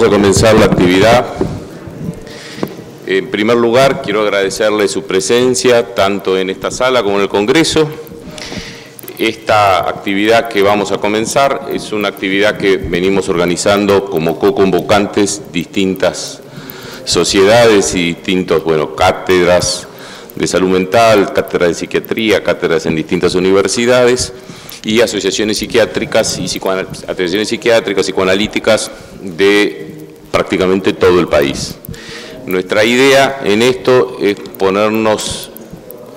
vamos a comenzar la actividad. En primer lugar, quiero agradecerle su presencia tanto en esta sala como en el Congreso. Esta actividad que vamos a comenzar es una actividad que venimos organizando como co-convocantes distintas sociedades y distintos, cátedras de salud mental, cátedras de psiquiatría, cátedras en distintas universidades y asociaciones psiquiátricas y psicoanalíticas de prácticamente todo el país. Nuestra idea en esto es ponernos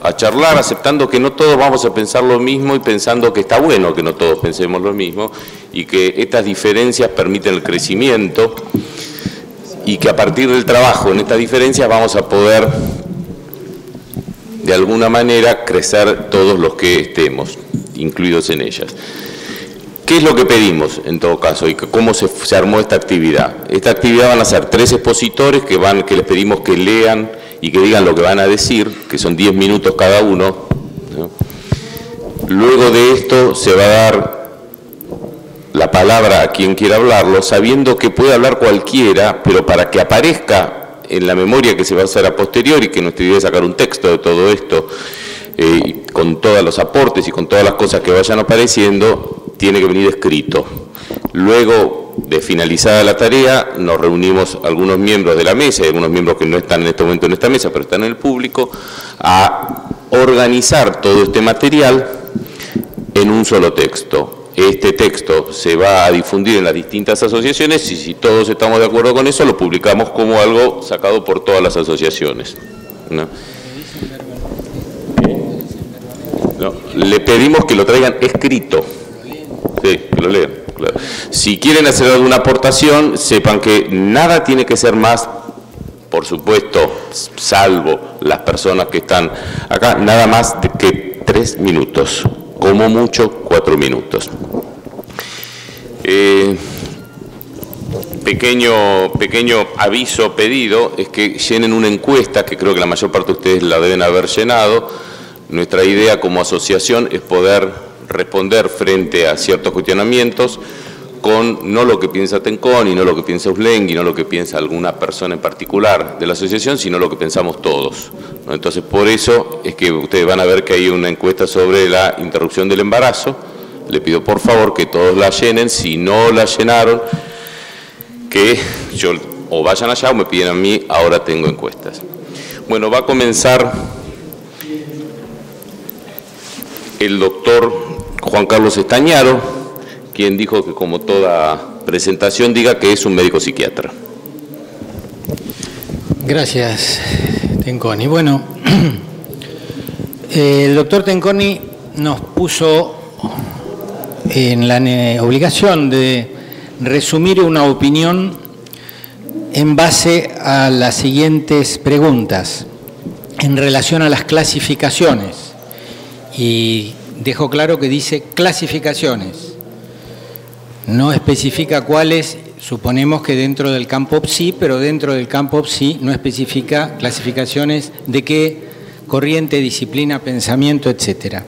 a charlar, aceptando que no todos vamos a pensar lo mismo y pensando que está bueno que no todos pensemos lo mismo y que estas diferencias permiten el crecimiento y que a partir del trabajo en estas diferencias vamos a poder de alguna manera crecer todos los que estemos incluidos en ellas. ¿Qué es lo que pedimos en todo caso y cómo se armó esta actividad? Esta actividad van a ser 3 expositores que les pedimos que lean y que digan lo que van a decir, que son 10 minutos cada uno, ¿no? Luego de esto se va a dar la palabra a quien quiera hablarlo, sabiendo que puede hablar cualquiera, pero para que aparezca en la memoria que se va a hacer a posteriori, que nuestra idea es sacar un texto de todo esto, con todos los aportes y con todas las cosas que vayan apareciendo, tiene que venir escrito. Luego de finalizada la tarea, nos reunimos algunos miembros de la mesa y algunos miembros que no están en este momento en esta mesa, pero están en el público, a organizar todo este material en un solo texto. Este texto se va a difundir en las distintas asociaciones y si todos estamos de acuerdo con eso, lo publicamos como algo sacado por todas las asociaciones, ¿no? No, le pedimos que lo traigan escrito. Sí, que lo lean. Claro. Si quieren hacer alguna aportación, sepan que nada tiene que ser más, por supuesto, salvo las personas que están acá, nada más que 3 minutos. Como mucho 4 minutos. Pequeño aviso, pedido, es que llenen una encuesta, que creo que la mayor parte de ustedes la deben haber llenado. Nuestra idea como asociación es poder responder frente a ciertos cuestionamientos con no lo que piensa Tencon y no lo que piensa Uslengue y no lo que piensa alguna persona en particular de la asociación, sino lo que pensamos todos, ¿no? Entonces, por eso es que ustedes van a ver que hay una encuesta sobre la interrupción del embarazo. Le pido por favor que todos la llenen. Si no la llenaron, que o vayan allá o me piden a mí, ahora tengo encuestas. Bueno, va a comenzar el doctor Juan Carlos Estañaro, quien dijo que como toda presentación diga que es un médico psiquiatra. Gracias, Tenconi. Bueno, el doctor Tenconi nos puso en la obligación de resumir una opinión en base a las siguientes preguntas en relación a las clasificaciones. Y dejo claro que dice clasificaciones. No especifica cuáles, suponemos que dentro del campo PSI, pero dentro del campo PSI no especifica clasificaciones de qué corriente, disciplina, pensamiento, etcétera.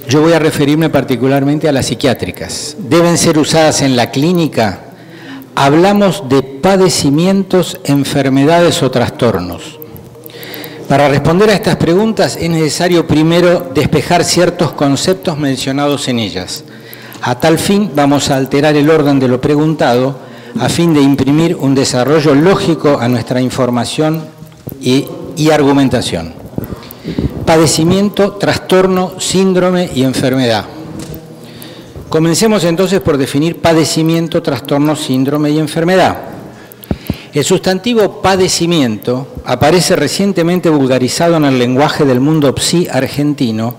Yo voy a referirme particularmente a las psiquiátricas. ¿Deben ser usadas en la clínica? Hablamos de padecimientos, enfermedades o trastornos. Para responder a estas preguntas es necesario primero despejar ciertos conceptos mencionados en ellas. A tal fin vamos a alterar el orden de lo preguntado a fin de imprimir un desarrollo lógico a nuestra información y argumentación. Padecimiento, trastorno, síndrome y enfermedad. Comencemos entonces por definir padecimiento, trastorno, síndrome y enfermedad. El sustantivo padecimiento aparece recientemente vulgarizado en el lenguaje del mundo PSI argentino,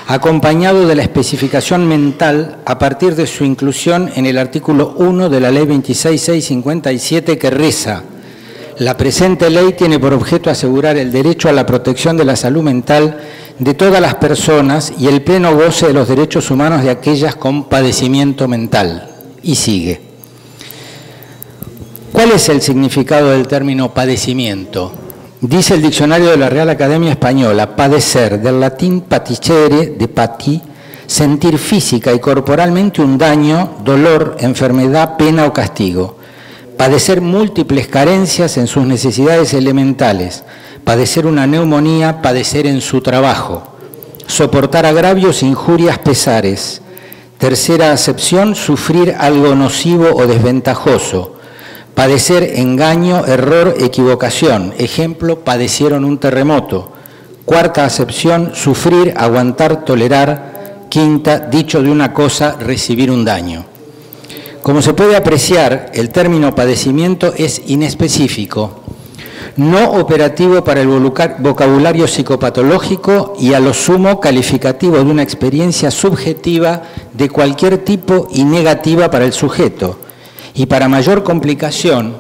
acompañado de la especificación mental a partir de su inclusión en el artículo 1 de la Ley 26657 que reza: la presente ley tiene por objeto asegurar el derecho a la protección de la salud mental de todas las personas y el pleno goce de los derechos humanos de aquellas con padecimiento mental. Y sigue. ¿Cuál es el significado del término padecimiento? Dice el diccionario de la Real Academia Española: padecer, del latín paticere, de pati, sentir física y corporalmente un daño, dolor, enfermedad, pena o castigo. padecer múltiples carencias en sus necesidades elementales, padecer una neumonía, padecer en su trabajo, soportar agravios, injurias, pesares. Tercera acepción, sufrir algo nocivo o desventajoso, padecer engaño, error, equivocación. Ejemplo, padecieron un terremoto. Cuarta acepción, sufrir, aguantar, tolerar. Quinta, dicho de una cosa, recibir un daño. Como se puede apreciar, el término padecimiento es inespecífico, no operativo para el vocabulario psicopatológico y a lo sumo calificativo de una experiencia subjetiva de cualquier tipo y negativa para el sujeto, y para mayor complicación,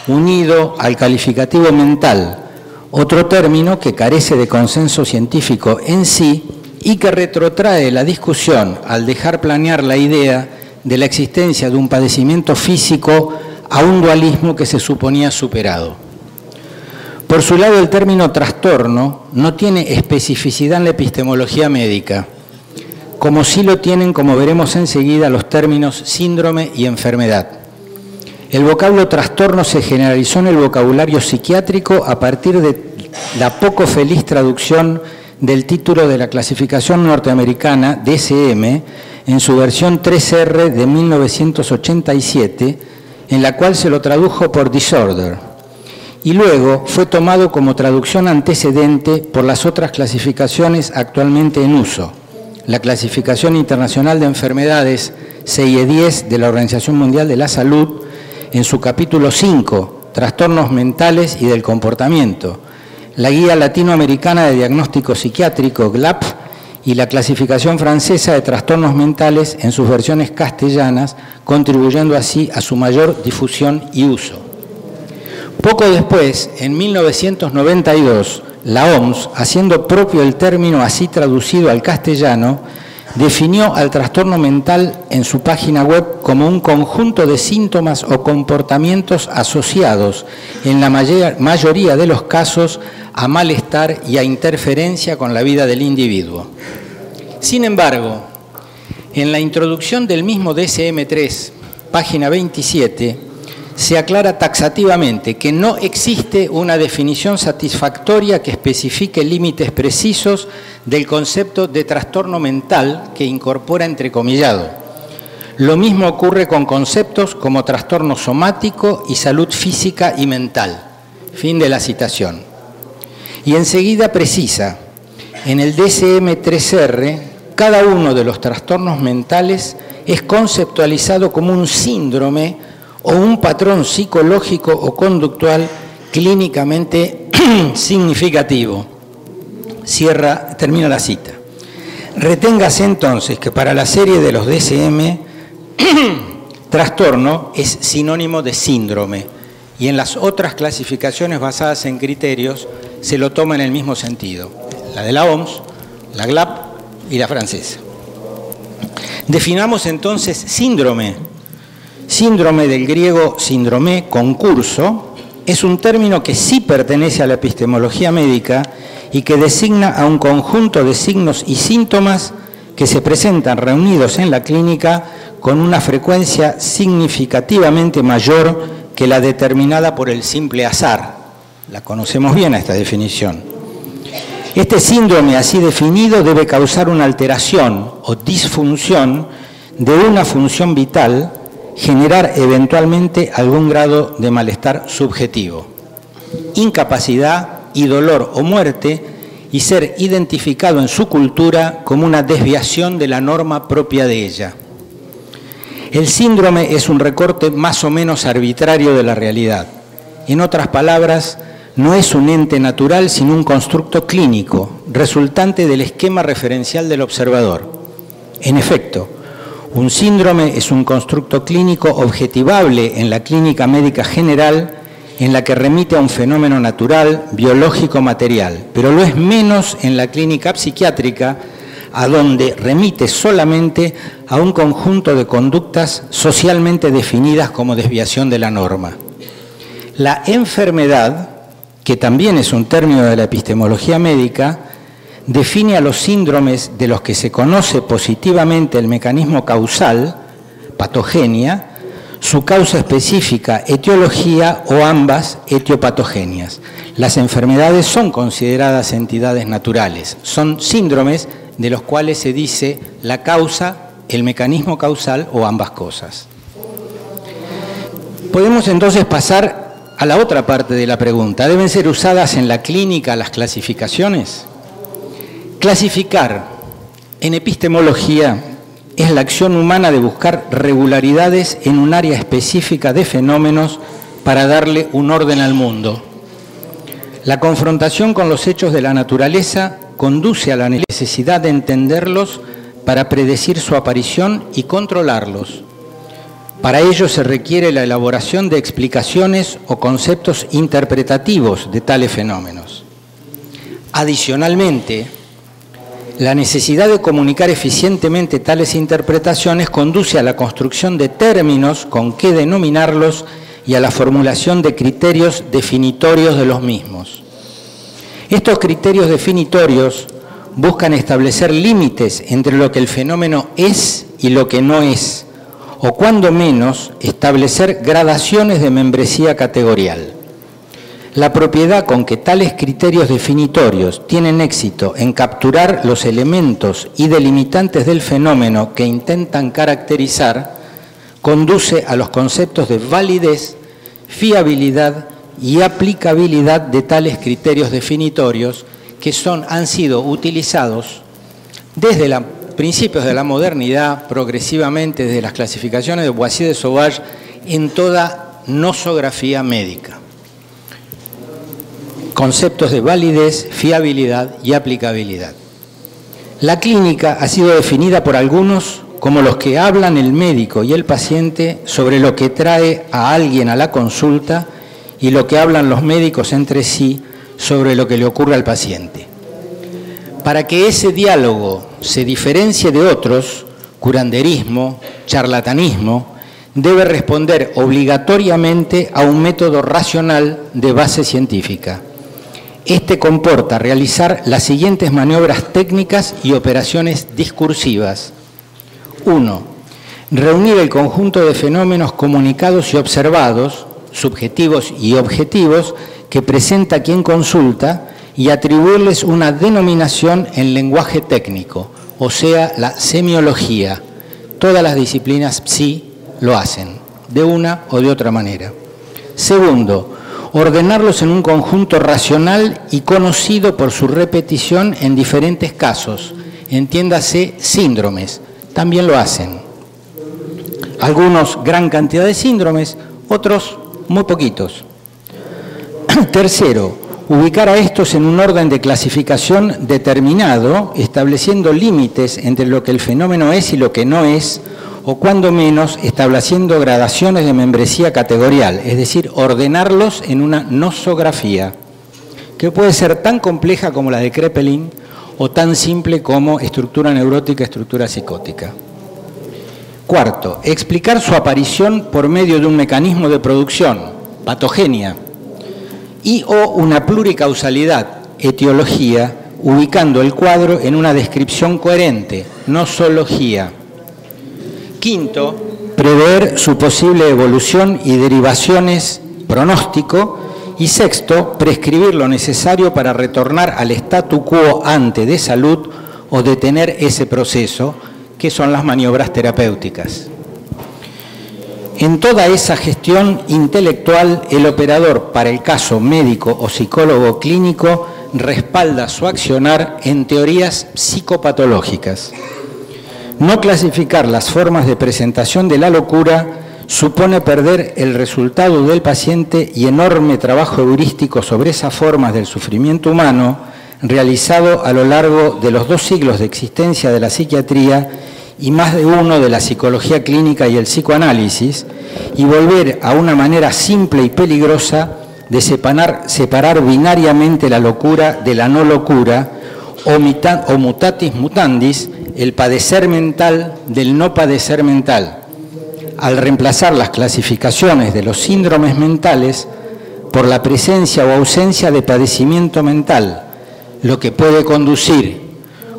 unido al calificativo mental, otro término que carece de consenso científico en sí y que retrotrae la discusión al dejar planear la idea de la existencia de un padecimiento físico a un dualismo que se suponía superado. Por su lado, el término trastorno no tiene especificidad en la epistemología médica, como sí lo tienen, como veremos enseguida, los términos síndrome y enfermedad. El vocablo trastorno se generalizó en el vocabulario psiquiátrico a partir de la poco feliz traducción del título de la clasificación norteamericana, DSM, en su versión 3R de 1987, en la cual se lo tradujo por disorder, y luego fue tomado como traducción antecedente por las otras clasificaciones actualmente en uso. La Clasificación Internacional de Enfermedades, CIE-10, de la Organización Mundial de la Salud, en su capítulo 5, Trastornos Mentales y del Comportamiento, la Guía Latinoamericana de Diagnóstico Psiquiátrico, GLAP, y la Clasificación Francesa de Trastornos Mentales en sus versiones castellanas, contribuyendo así a su mayor difusión y uso. Poco después, en 1992, la OMS, haciendo propio el término así traducido al castellano, definió al trastorno mental en su página web como un conjunto de síntomas o comportamientos asociados, en la mayoría de los casos, a malestar y a interferencia con la vida del individuo. Sin embargo, en la introducción del mismo DSM-3, página 27, se aclara taxativamente que no existe una definición satisfactoria que especifique límites precisos del concepto de trastorno mental que incorpora entrecomillado. Lo mismo ocurre con conceptos como trastorno somático y salud física y mental. Fin de la citación. Y enseguida precisa, en el DSM-3R, cada uno de los trastornos mentales es conceptualizado como un síndrome o un patrón psicológico o conductual clínicamente significativo. Termina la cita. Reténgase entonces que para la serie de los DSM, trastorno es sinónimo de síndrome, y en las otras clasificaciones basadas en criterios se lo toma en el mismo sentido, la de la OMS, la GLAP y la francesa. Definamos entonces síndrome. Síndrome, del griego síndrome, concurso, es un término que sí pertenece a la epistemología médica y que designa a un conjunto de signos y síntomas que se presentan reunidos en la clínica con una frecuencia significativamente mayor que la determinada por el simple azar. La conocemos bien a esta definición. Este síndrome así definido debe causar una alteración o disfunción de una función vital, generar eventualmente algún grado de malestar subjetivo, incapacidad y dolor o muerte, y ser identificado en su cultura como una desviación de la norma propia de ella. El síndrome es un recorte más o menos arbitrario de la realidad. En otras palabras, no es un ente natural, sino un constructo clínico, resultante del esquema referencial del observador. En efecto, un síndrome es un constructo clínico objetivable en la clínica médica general, en la que remite a un fenómeno natural, biológico, material, pero lo es menos en la clínica psiquiátrica, a donde remite solamente a un conjunto de conductas socialmente definidas como desviación de la norma. La enfermedad, que también es un término de la epistemología médica, define a los síndromes de los que se conoce positivamente el mecanismo causal, patogenia, su causa específica, etiología o ambas etiopatogenias. Las enfermedades son consideradas entidades naturales, son síndromes de los cuales se dice la causa, el mecanismo causal o ambas cosas. Podemos entonces pasar a la otra parte de la pregunta. ¿Deben ser usadas en la clínica las clasificaciones? Clasificar en epistemología es la acción humana de buscar regularidades en un área específica de fenómenos para darle un orden al mundo. La confrontación con los hechos de la naturaleza conduce a la necesidad de entenderlos para predecir su aparición y controlarlos. Para ello se requiere la elaboración de explicaciones o conceptos interpretativos de tales fenómenos. Adicionalmente, la necesidad de comunicar eficientemente tales interpretaciones conduce a la construcción de términos con que denominarlos y a la formulación de criterios definitorios de los mismos. Estos criterios definitorios buscan establecer límites entre lo que el fenómeno es y lo que no es, o cuando menos establecer gradaciones de membresía categorial. La propiedad con que tales criterios definitorios tienen éxito en capturar los elementos y delimitantes del fenómeno que intentan caracterizar conduce a los conceptos de validez, fiabilidad y aplicabilidad de tales criterios definitorios que han sido utilizados desde principios de la modernidad, progresivamente desde las clasificaciones de Boissier de Sauvage, en toda nosografía médica. Conceptos de validez, fiabilidad y aplicabilidad. La clínica ha sido definida por algunos como los que hablan el médico y el paciente sobre lo que trae a alguien a la consulta y lo que hablan los médicos entre sí sobre lo que le ocurre al paciente. Para que ese diálogo se diferencie de otros, curanderismo, charlatanismo, debe responder obligatoriamente a un método racional de base científica. Este comporta realizar las siguientes maniobras técnicas y operaciones discursivas. 1. Reunir el conjunto de fenómenos comunicados y observados, subjetivos y objetivos, que presenta quien consulta y atribuirles una denominación en lenguaje técnico, o sea, la semiología. Todas las disciplinas psi lo hacen, de una o de otra manera. Segundo, ordenarlos en un conjunto racional y conocido por su repetición en diferentes casos, entiéndase síndromes, también lo hacen. Algunos gran cantidad de síndromes, otros muy poquitos. Tercero, ubicar a estos en un orden de clasificación determinado, estableciendo límites entre lo que el fenómeno es y lo que no es, o cuando menos estableciendo gradaciones de membresía categorial, es decir, ordenarlos en una nosografía, que puede ser tan compleja como la de Kraepelin o tan simple como estructura neurótica, estructura psicótica. Cuarto, explicar su aparición por medio de un mecanismo de producción, patogenia, y o una pluricausalidad, etiología, ubicando el cuadro en una descripción coherente, nosología. Quinto, prever su posible evolución y derivaciones, pronóstico. Y sexto, prescribir lo necesario para retornar al statu quo ante de salud o detener ese proceso, que son las maniobras terapéuticas. En toda esa gestión intelectual, el operador, para el caso médico o psicólogo clínico, respalda su accionar en teorías psicopatológicas. No clasificar las formas de presentación de la locura supone perder el resultado del paciente y enorme trabajo heurístico sobre esas formas del sufrimiento humano realizado a lo largo de los 2 siglos de existencia de la psiquiatría y más de uno de la psicología clínica y el psicoanálisis, y volver a una manera simple y peligrosa de separar binariamente la locura de la no locura, o mutatis mutandis, el padecer mental del no padecer mental, al reemplazar las clasificaciones de los síndromes mentales por la presencia o ausencia de padecimiento mental, lo que puede conducir,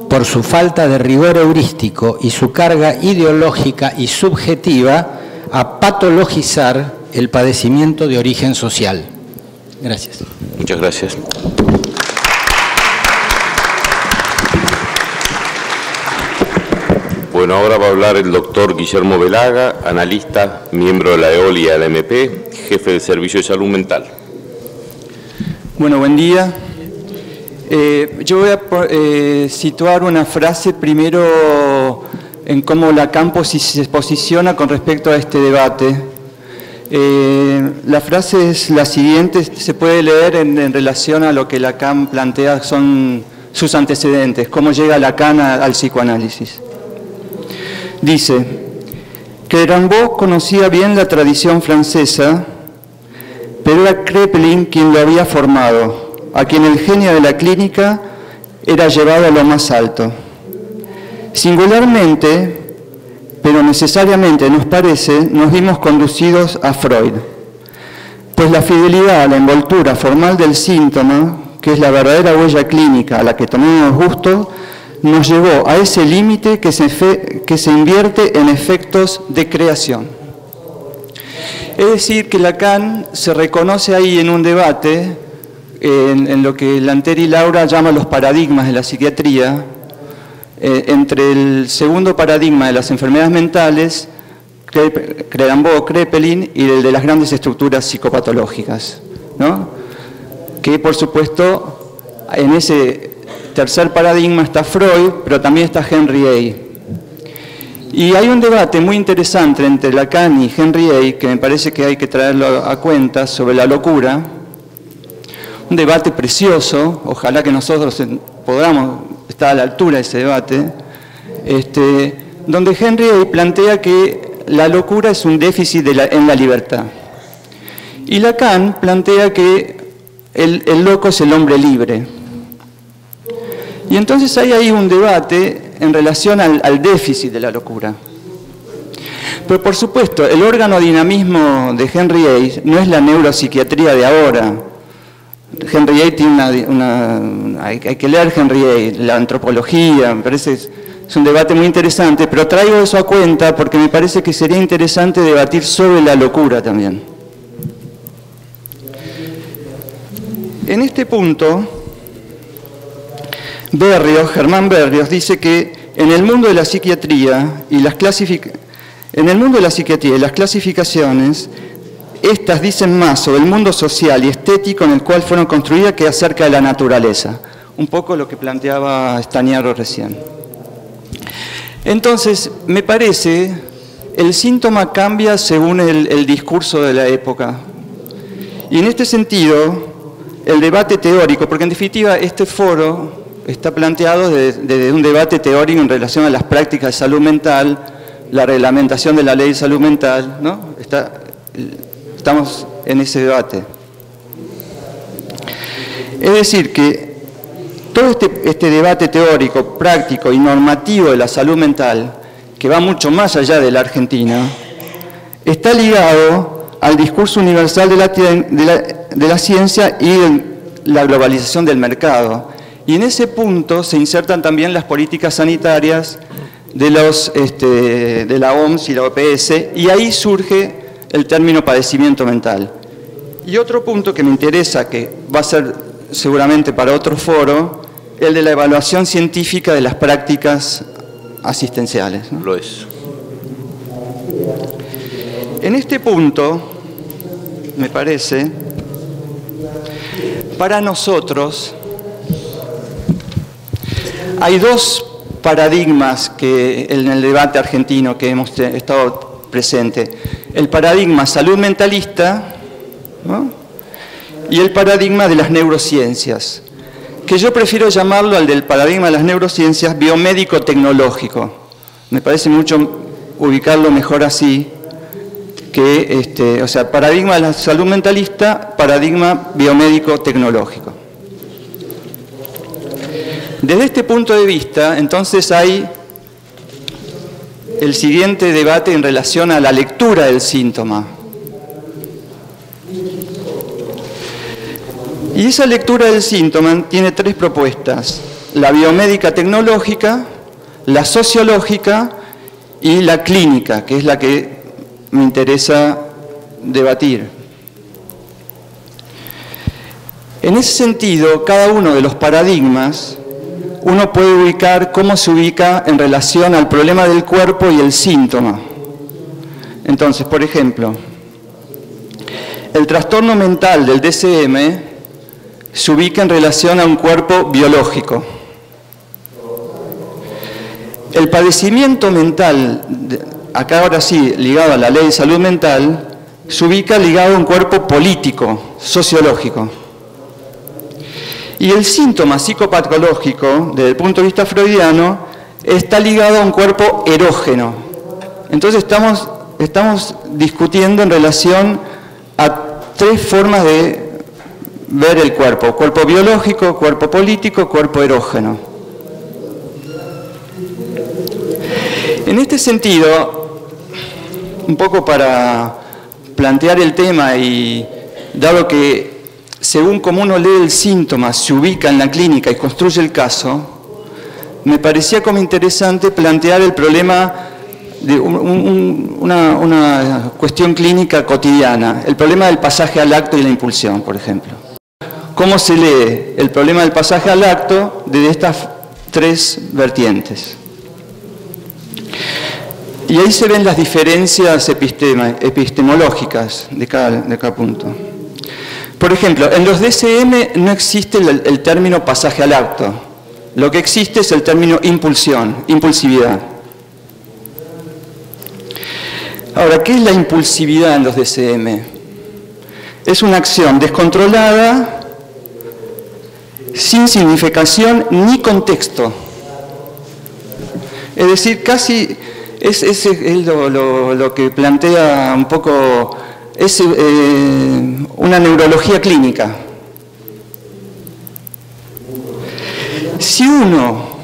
por su falta de rigor heurístico y su carga ideológica y subjetiva, a patologizar el padecimiento de origen social. Gracias. Muchas gracias. Bueno, ahora va a hablar el doctor Guillermo Velaga, analista, miembro de la EOL y de la MP, jefe del Servicio de Salud Mental. Bueno, buen día. Yo voy a situar una frase primero en cómo Lacan se posiciona con respecto a este debate. La frase es la siguiente, se puede leer en relación a lo que Lacan plantea son sus antecedentes, cómo llega Lacan al psicoanálisis. Dice que Rimbaud conocía bien la tradición francesa, pero era Kraepelin quien lo había formado, a quien el genio de la clínica era llevado a lo más alto. Singularmente, pero necesariamente nos parece, nos vimos conducidos a Freud, pues la fidelidad a la envoltura formal del síntoma, que es la verdadera huella clínica a la que tomamos gusto, nos llevó a ese límite que se invierte en efectos de creación. Es decir, que Lacan se reconoce ahí en un debate en lo que Lanter y Laura llaman los paradigmas de la psiquiatría, entre el segundo paradigma de las enfermedades mentales, Rimbaud, Kraepelin, y el de las grandes estructuras psicopatológicas, ¿no? Que por supuesto en ese tercer paradigma está Freud, pero también está Henry A. Y hay un debate muy interesante entre Lacan y Henry A, que me parece que hay que traerlo a cuenta, sobre la locura. Un debate precioso, ojalá que nosotros podamos estar a la altura de ese debate, donde Henry A plantea que la locura es un déficit en la libertad. Y Lacan plantea que el loco es el hombre libre. Y entonces hay ahí un debate en relación al déficit de la locura. Pero por supuesto, el órgano dinamismo de Henry A no es la neuropsiquiatría de ahora. Henry A tiene hay que leer Henry A, la antropología, me parece es un debate muy interesante, pero traigo eso a cuenta porque me parece que sería interesante debatir sobre la locura también. En este punto, Germán Berrios dice que en el mundo de la psiquiatría y las clasificaciones, estas dicen más sobre el mundo social y estético en el cual fueron construidas que acerca de la naturaleza. Un poco lo que planteaba Stagnaro recién. Entonces, me parece, el síntoma cambia según el discurso de la época. Y en este sentido, el debate teórico, porque en definitiva este foro está planteado desde un debate teórico en relación a las prácticas de salud mental, la reglamentación de la ley de salud mental, ¿no? Estamos en ese debate. Es decir, que todo este debate teórico, práctico y normativo de la salud mental, que va mucho más allá de la Argentina, está ligado al discurso universal de la ciencia y de la globalización del mercado. Y en ese punto se insertan también las políticas sanitarias de la OMS y la OPS, y ahí surge el término padecimiento mental. Y otro punto que me interesa, que va a ser seguramente para otro foro, el de la evaluación científica de las prácticas asistenciales, ¿no? Lo es. En este punto, me parece, para nosotros hay dos paradigmas que en el debate argentino que hemos estado presente. El paradigma salud mentalista, ¿no? Y el paradigma de las neurociencias, que yo prefiero llamarlo al del paradigma de las neurociencias biomédico-tecnológico. Me parece mucho ubicarlo mejor así, que, o sea, paradigma de la salud mentalista, paradigma biomédico-tecnológico. Desde este punto de vista, entonces hay el siguiente debate en relación a la lectura del síntoma. Y esa lectura del síntoma tiene tres propuestas: la biomédica tecnológica, la sociológica y la clínica, que es la que me interesa debatir. En ese sentido, cada uno de los paradigmas, uno puede ubicar cómo se ubica en relación al problema del cuerpo y el síntoma. Entonces, por ejemplo, el trastorno mental del DSM se ubica en relación a un cuerpo biológico. El padecimiento mental, acá ahora sí, ligado a la ley de salud mental, se ubica ligado a un cuerpo político, sociológico. Y el síntoma psicopatológico, desde el punto de vista freudiano, está ligado a un cuerpo erógeno. Entonces estamos discutiendo en relación a tres formas de ver el cuerpo: cuerpo biológico, cuerpo político, cuerpo erógeno. En este sentido, un poco para plantear el tema, y dado que según como uno lee el síntoma se ubica en la clínica y construye el caso, me parecía como interesante plantear el problema de una cuestión clínica cotidiana, el problema del pasaje al acto y la impulsión, por ejemplo. ¿Cómo se lee el problema del pasaje al acto desde estas tres vertientes? Y ahí se ven las diferencias epistemológicas de cada punto. Por ejemplo, en los DSM no existe el término pasaje al acto. Lo que existe es el término impulsividad. Ahora, ¿qué es la impulsividad en los DSM? Es una acción descontrolada, sin significación ni contexto. Es decir, casi es lo que plantea un poco, es una neurología clínica. Si uno,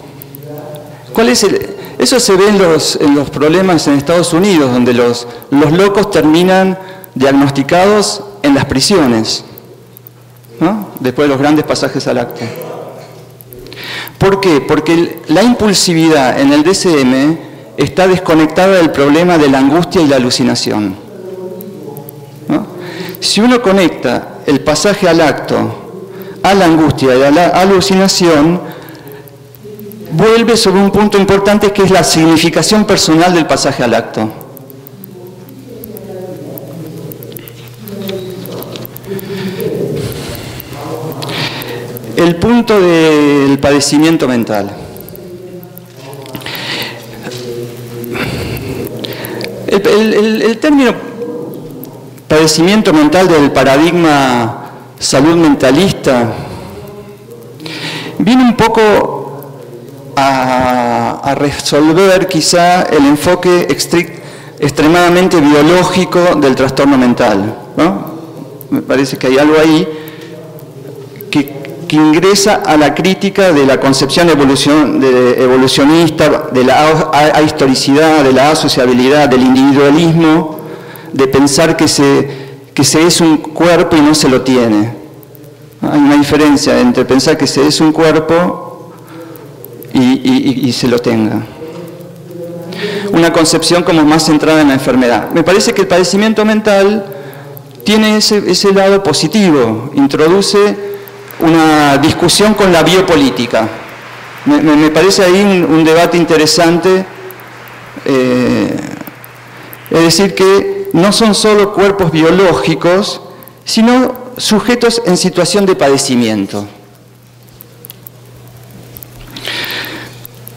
eso se ve en los problemas en Estados Unidos, donde los locos terminan diagnosticados en las prisiones, ¿no? Después de los grandes pasajes al acto. ¿Por qué? Porque la impulsividad en el DSM está desconectada del problema de la angustia y la alucinación, ¿no? Si uno conecta el pasaje al acto a la angustia y a la alucinación, vuelve sobre un punto importante, que es la significación personal del pasaje al acto. El punto del padecimiento mental. El término padecimiento mental del paradigma salud mentalista viene un poco a resolver quizá el enfoque extremadamente biológico del trastorno mental, ¿no? Me parece que hay algo ahí que ingresa a la crítica de la concepción evolucionista, de la ahistoricidad, de la asociabilidad, del individualismo, de pensar que se es un cuerpo y no se lo tiene. Hay una diferencia entre pensar que se es un cuerpo y se lo tenga. Una concepción como más centrada en la enfermedad. Me parece que el padecimiento mental tiene ese lado positivo, introduce una discusión con la biopolítica. Me parece ahí un debate interesante, es decir, que no son solo cuerpos biológicos, sino sujetos en situación de padecimiento.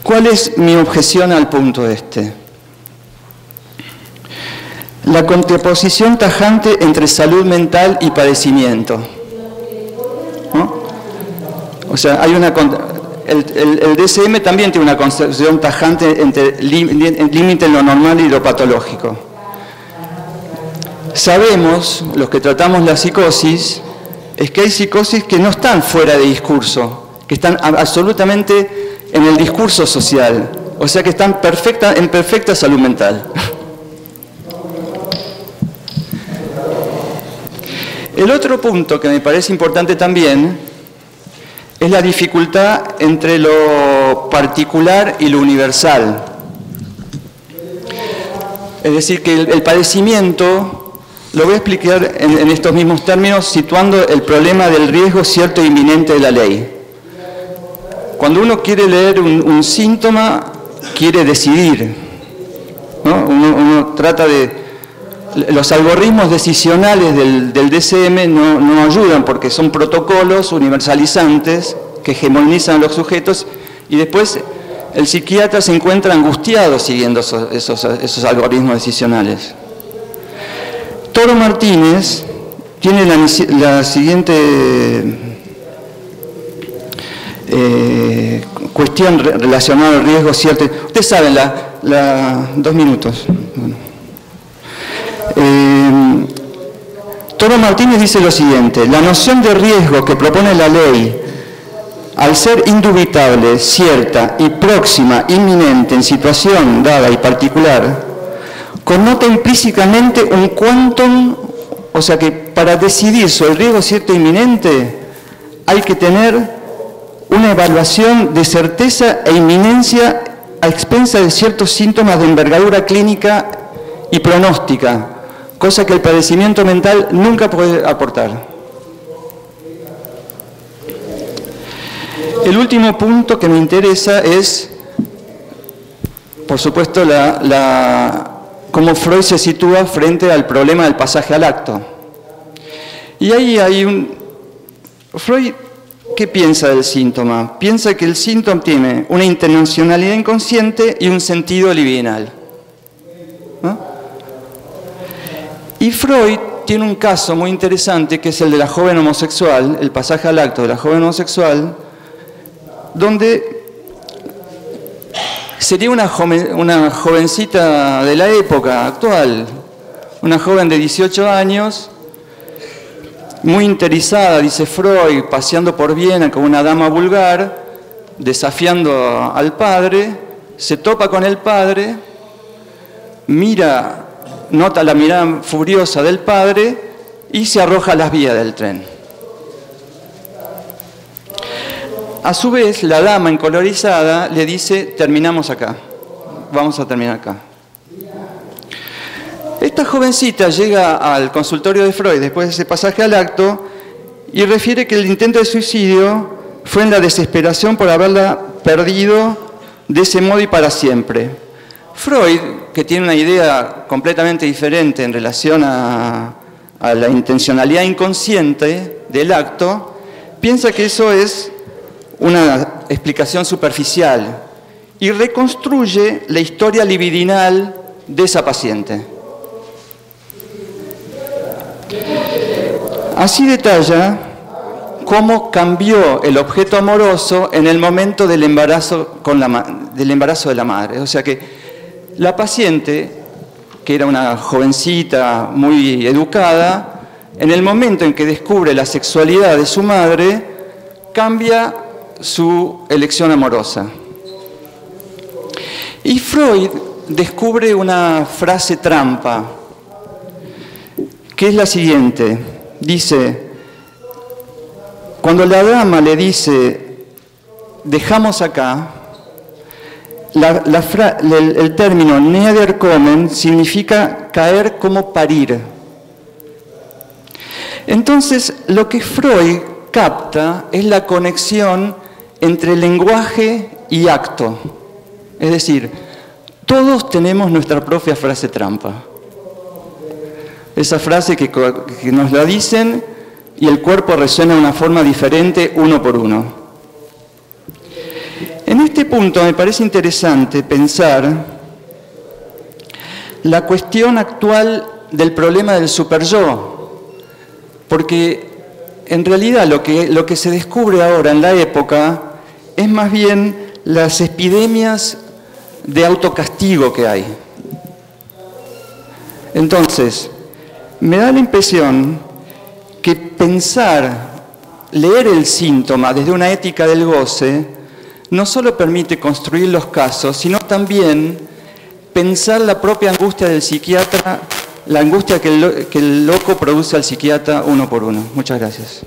¿Cuál es mi objeción al punto este? La contraposición tajante entre salud mental y padecimiento, ¿no? O sea, hay el DSM también tiene una concepción tajante entre límite en lo normal y lo patológico. Sabemos, los que tratamos la psicosis, es que hay psicosis que no están fuera de discurso, que están absolutamente en el discurso social, o sea que están en perfecta salud mental. El otro punto que me parece importante también es la dificultad entre lo particular y lo universal. Es decir, que el padecimiento, lo voy a explicar en estos mismos términos, situando el problema del riesgo cierto e inminente de la ley. Cuando uno quiere leer un síntoma, quiere decidir, ¿no? Uno trata de... Los algoritmos decisionales del DSM no ayudan porque son protocolos universalizantes que hegemonizan a los sujetos y después el psiquiatra se encuentra angustiado siguiendo esos algoritmos decisionales. Toro Martínez tiene la siguiente cuestión relacionada al riesgo cierto. Ustedes saben, 2 minutos. Bueno. Toro Martínez dice lo siguiente: la noción de riesgo que propone la ley, al ser indubitable, cierta y próxima, inminente en situación dada y particular, connota implícitamente un quantum, o sea que para decidir sobre el riesgo cierto e inminente hay que tener una evaluación de certeza e inminencia a expensa de ciertos síntomas de envergadura clínica y pronóstica, cosa que el padecimiento mental nunca puede aportar. El último punto que me interesa es, por supuesto, cómo Freud se sitúa frente al problema del pasaje al acto. Y ahí hay Freud, ¿qué piensa del síntoma? Piensa que el síntoma tiene una intencionalidad inconsciente y un sentido libidinal, ¿no? Y Freud tiene un caso muy interesante que es el de la joven homosexual, el pasaje al acto de la joven homosexual, donde sería una jovencita de la época actual, una joven de 18 años, muy interesada, dice Freud, paseando por Viena con una dama vulgar, desafiando al padre, se topa con el padre, nota la mirada furiosa del padre y se arroja a las vías del tren. A su vez, la dama encolorizada le dice: terminamos acá, vamos a terminar acá. Esta jovencita llega al consultorio de Freud después de ese pasaje al acto y refiere que el intento de suicidio fue en la desesperación por haberla perdido de ese modo y para siempre. Freud, que tiene una idea completamente diferente en relación a la intencionalidad inconsciente del acto, piensa que eso es una explicación superficial y reconstruye la historia libidinal de esa paciente. Así detalla cómo cambió el objeto amoroso en el momento del embarazo de la madre. O sea que la paciente, que era una jovencita muy educada, en el momento en que descubre la sexualidad de su madre, cambia su elección amorosa. Y Freud descubre una frase trampa, que es la siguiente. Dice, cuando la dama le dice, dejamos acá, el término niederkommen significa caer como parir. Entonces, lo que Freud capta es la conexión entre lenguaje y acto. Es decir, todos tenemos nuestra propia frase trampa. Esa frase que nos la dicen y el cuerpo resuena de una forma diferente uno por uno. En este punto me parece interesante pensar la cuestión actual del problema del superyo, porque en realidad lo que se descubre ahora en la época es más bien las epidemias de autocastigo que hay. Entonces, me da la impresión que leer el síntoma desde una ética del goce, no solo permite construir los casos, sino también pensar la propia angustia del psiquiatra, la angustia que el loco produce al psiquiatra uno por uno. Muchas gracias.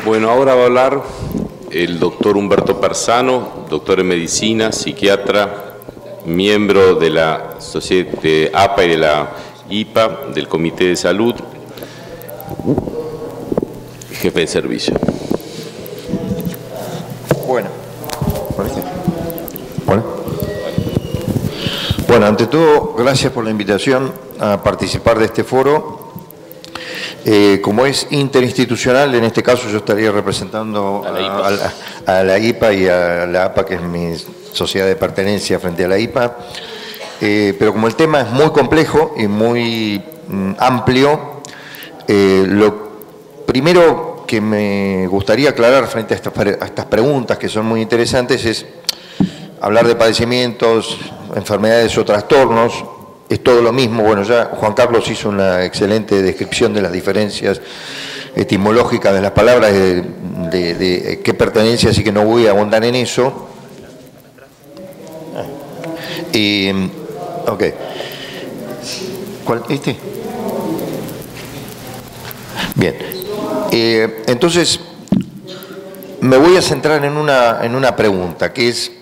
Bueno, ahora va a hablar el doctor Humberto Persano, doctor en medicina, psiquiatra, miembro de la Sociedad de APA y de la IPA, del Comité de Salud, jefe de servicio. Bueno, ante todo, gracias por la invitación a participar de este foro. Como es interinstitucional, en este caso yo estaría representando a la IPA y a la APA, que es mi sociedad de pertenencia frente a la IPA. Pero como el tema es muy complejo y muy amplio, lo primero que me gustaría aclarar frente a estas preguntas, que son muy interesantes, es hablar de padecimientos, enfermedades o trastornos. Es todo lo mismo. Bueno, ya Juan Carlos hizo una excelente descripción de las diferencias etimológicas de las palabras, de qué pertenencia, así que no voy a abundar en eso. Ok. ¿Cuál? ¿Este? Bien. Entonces, me voy a centrar en una pregunta, que es: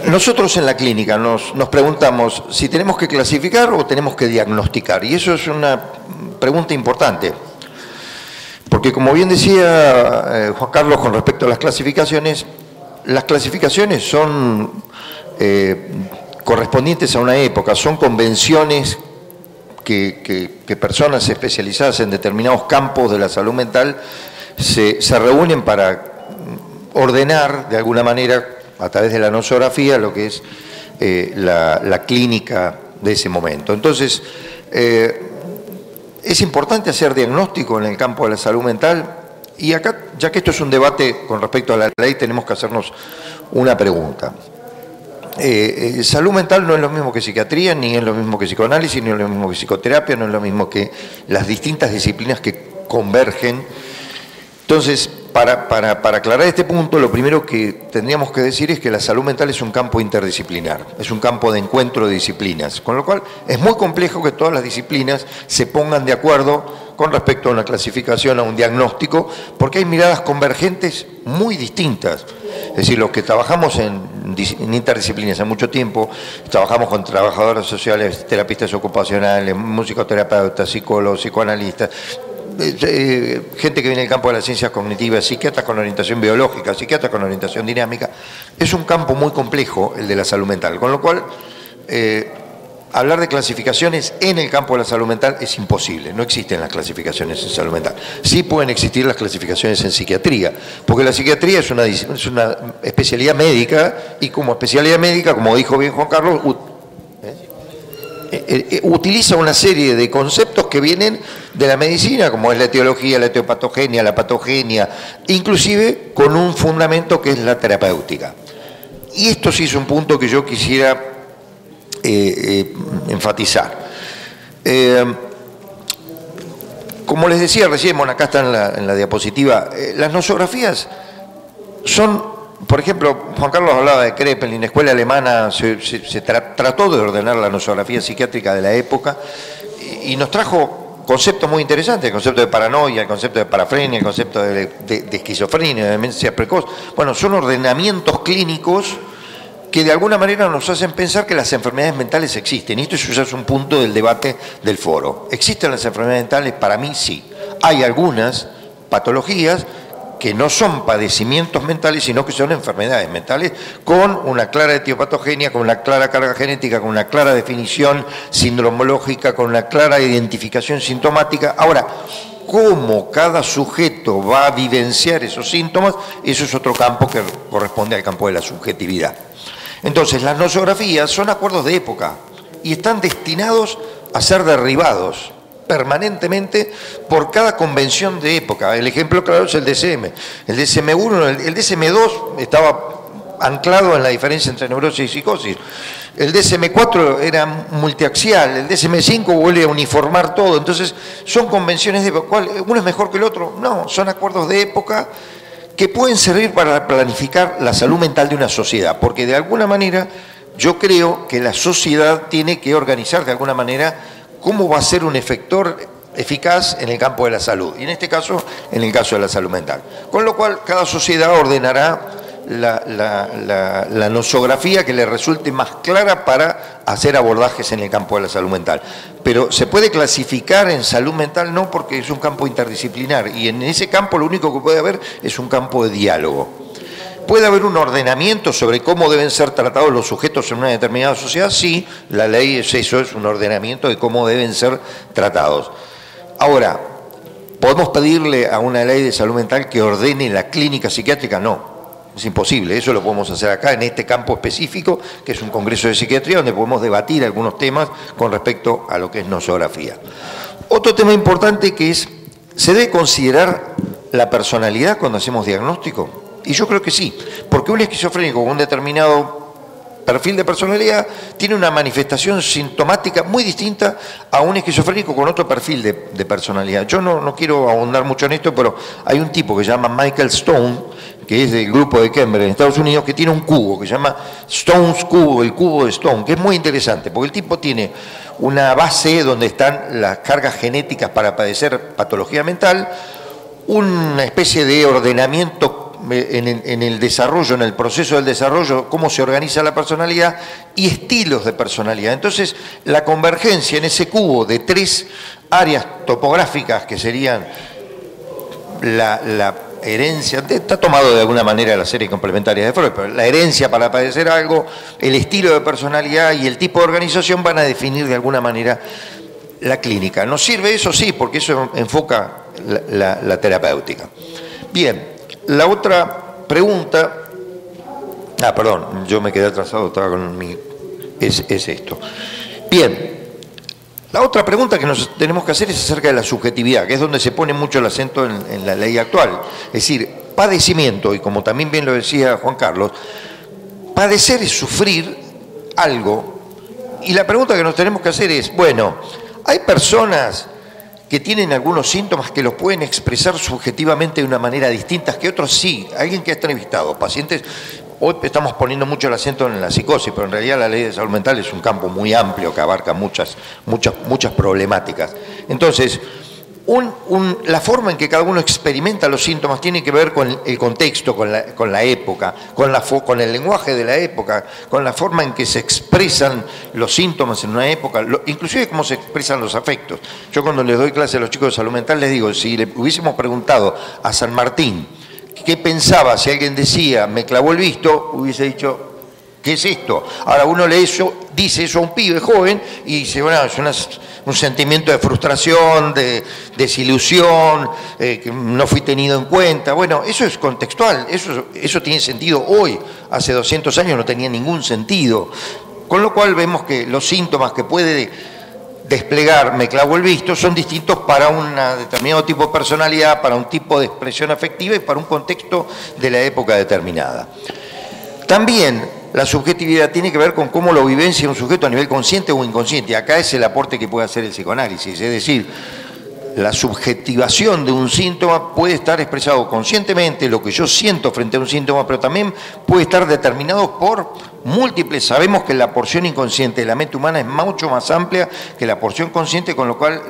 nosotros en la clínica nos preguntamos si tenemos que clasificar o tenemos que diagnosticar, y eso es una pregunta importante, porque como bien decía Juan Carlos con respecto a las clasificaciones son correspondientes a una época, son convenciones que personas especializadas en determinados campos de la salud mental se reúnen para ordenar de alguna manera, a través de la nosografía, lo que es la clínica de ese momento. Entonces, es importante hacer diagnóstico en el campo de la salud mental, y acá, ya que esto es un debate con respecto a la ley, tenemos que hacernos una pregunta. Salud mental no es lo mismo que psiquiatría, ni es lo mismo que psicoanálisis, ni es lo mismo que psicoterapia, no es lo mismo que las distintas disciplinas que convergen. Entonces, para aclarar este punto, lo primero que tendríamos que decir es que la salud mental es un campo interdisciplinar, es un campo de encuentro de disciplinas, con lo cual es muy complejo que todas las disciplinas se pongan de acuerdo con respecto a una clasificación, a un diagnóstico, porque hay miradas convergentes muy distintas. Es decir, los que trabajamos en interdisciplinas hace mucho tiempo, trabajamos con trabajadoras sociales, terapistas ocupacionales, musicoterapeutas, psicólogos, psicoanalistas, gente que viene del campo de las ciencias cognitivas, psiquiatras con orientación biológica, psiquiatras con orientación dinámica. Es un campo muy complejo el de la salud mental, con lo cual hablar de clasificaciones en el campo de la salud mental es imposible. No existen las clasificaciones en salud mental. Sí pueden existir las clasificaciones en psiquiatría, porque la psiquiatría es una especialidad médica, y como especialidad médica, como dijo bien Juan Carlos, utiliza una serie de conceptos que vienen de la medicina, como es la etiología, la etiopatogenia, la patogenia, inclusive con un fundamento que es la terapéutica. Y esto sí es un punto que yo quisiera enfatizar. Como les decía recién, bueno, acá está en la diapositiva, las nosografías son... Por ejemplo, Juan Carlos hablaba de Krepel, en la escuela alemana se trató de ordenar la nosografía psiquiátrica de la época y nos trajo conceptos muy interesantes, el concepto de paranoia, el concepto de parafrenia, el concepto de esquizofrenia, de demencia precoz. Bueno, son ordenamientos clínicos que de alguna manera nos hacen pensar que las enfermedades mentales existen, y esto ya es un punto del debate del foro. ¿Existen las enfermedades mentales? Para mí sí. Hay algunas patologías que no son padecimientos mentales, sino que son enfermedades mentales con una clara etiopatogenia, con una clara carga genética, con una clara definición sindromológica, con una clara identificación sintomática. Ahora, cómo cada sujeto va a vivenciar esos síntomas, eso es otro campo que corresponde al campo de la subjetividad. Entonces, las nosografías son acuerdos de época y están destinados a ser derribados permanentemente por cada convención de época. El ejemplo claro es el DSM. El DSM-1, el DSM-2 estaba anclado en la diferencia entre neurosis y psicosis. El DSM-4 era multiaxial, el DSM-5 vuelve a uniformar todo. Entonces, son convenciones de época. ¿Uno es mejor que el otro? No, son acuerdos de época que pueden servir para planificar la salud mental de una sociedad, porque de alguna manera yo creo que la sociedad tiene que organizar de alguna manera cómo va a ser un efector eficaz en el campo de la salud, y en este caso, en el caso de la salud mental. Con lo cual, cada sociedad ordenará la nosografía que le resulte más clara para hacer abordajes en el campo de la salud mental. Pero ¿se puede clasificar en salud mental? No, porque es un campo interdisciplinar, y en ese campo lo único que puede haber es un campo de diálogo. ¿Puede haber un ordenamiento sobre cómo deben ser tratados los sujetos en una determinada sociedad? Sí, la ley es eso, es un ordenamiento de cómo deben ser tratados. Ahora, ¿podemos pedirle a una ley de salud mental que ordene la clínica psiquiátrica? No, es imposible. Eso lo podemos hacer acá, en este campo específico, que es un congreso de psiquiatría, donde podemos debatir algunos temas con respecto a lo que es nosografía. Otro tema importante que es, ¿se debe considerar la personalidad cuando hacemos diagnóstico? Y yo creo que sí, porque un esquizofrénico con un determinado perfil de personalidad tiene una manifestación sintomática muy distinta a un esquizofrénico con otro perfil de personalidad. Yo no quiero ahondar mucho en esto, pero hay un tipo que se llama Michael Stone, que es del grupo de Cambridge en Estados Unidos, que tiene un cubo que se llama Stone's Cubo, el cubo de Stone, que es muy interesante, porque el tipo tiene una base donde están las cargas genéticas para padecer patología mental, una especie de ordenamiento en el desarrollo, en el proceso del desarrollo, cómo se organiza la personalidad y estilos de personalidad. Entonces, la convergencia en ese cubo de 3 áreas topográficas que serían la herencia, está tomado de alguna manera de la serie complementaria de Freud, pero la herencia para padecer algo, el estilo de personalidad y el tipo de organización van a definir de alguna manera la clínica. ¿Nos sirve eso? Sí, porque eso enfoca la terapéutica. Bien. La otra pregunta, perdón, yo me quedé atrasado, estaba con mi, es esto. Bien, la otra pregunta que nos tenemos que hacer es acerca de la subjetividad, que es donde se pone mucho el acento en la ley actual. Es decir, padecimiento, y como también bien lo decía Juan Carlos, padecer es sufrir algo, y la pregunta que nos tenemos que hacer es, bueno, hay personas que tienen algunos síntomas que los pueden expresar subjetivamente de una manera distinta que otros sí. Alguien que ha entrevistado pacientes, hoy estamos poniendo mucho el acento en la psicosis, pero en realidad la ley de salud mental es un campo muy amplio que abarca muchas problemáticas. Entonces, la forma en que cada uno experimenta los síntomas tiene que ver con el contexto, con la época, con el lenguaje de la época, con la forma en que se expresan los síntomas en una época, inclusive cómo se expresan los afectos. Yo cuando les doy clase a los chicos de salud mental les digo, si le hubiésemos preguntado a San Martín qué pensaba si alguien decía me clavó el visto, hubiese dicho ¿qué es esto? Ahora uno dice eso a un pibe joven y dice, bueno, es un sentimiento de frustración, de desilusión, que no fui tenido en cuenta. Bueno, eso es contextual, eso tiene sentido hoy. Hace 200 años no tenía ningún sentido. Con lo cual vemos que los síntomas que puede desplegar me clavo el visto son distintos para un determinado tipo de personalidad, para un tipo de expresión afectiva y para un contexto de la época determinada. También la subjetividad tiene que ver con cómo lo vivencia un sujeto a nivel consciente o inconsciente. Acá es el aporte que puede hacer el psicoanálisis, es decir, la subjetivación de un síntoma puede estar expresado conscientemente, lo que yo siento frente a un síntoma, pero también puede estar determinado por múltiples. Sabemos que la porción inconsciente de la mente humana es mucho más amplia que la porción consciente, con lo cual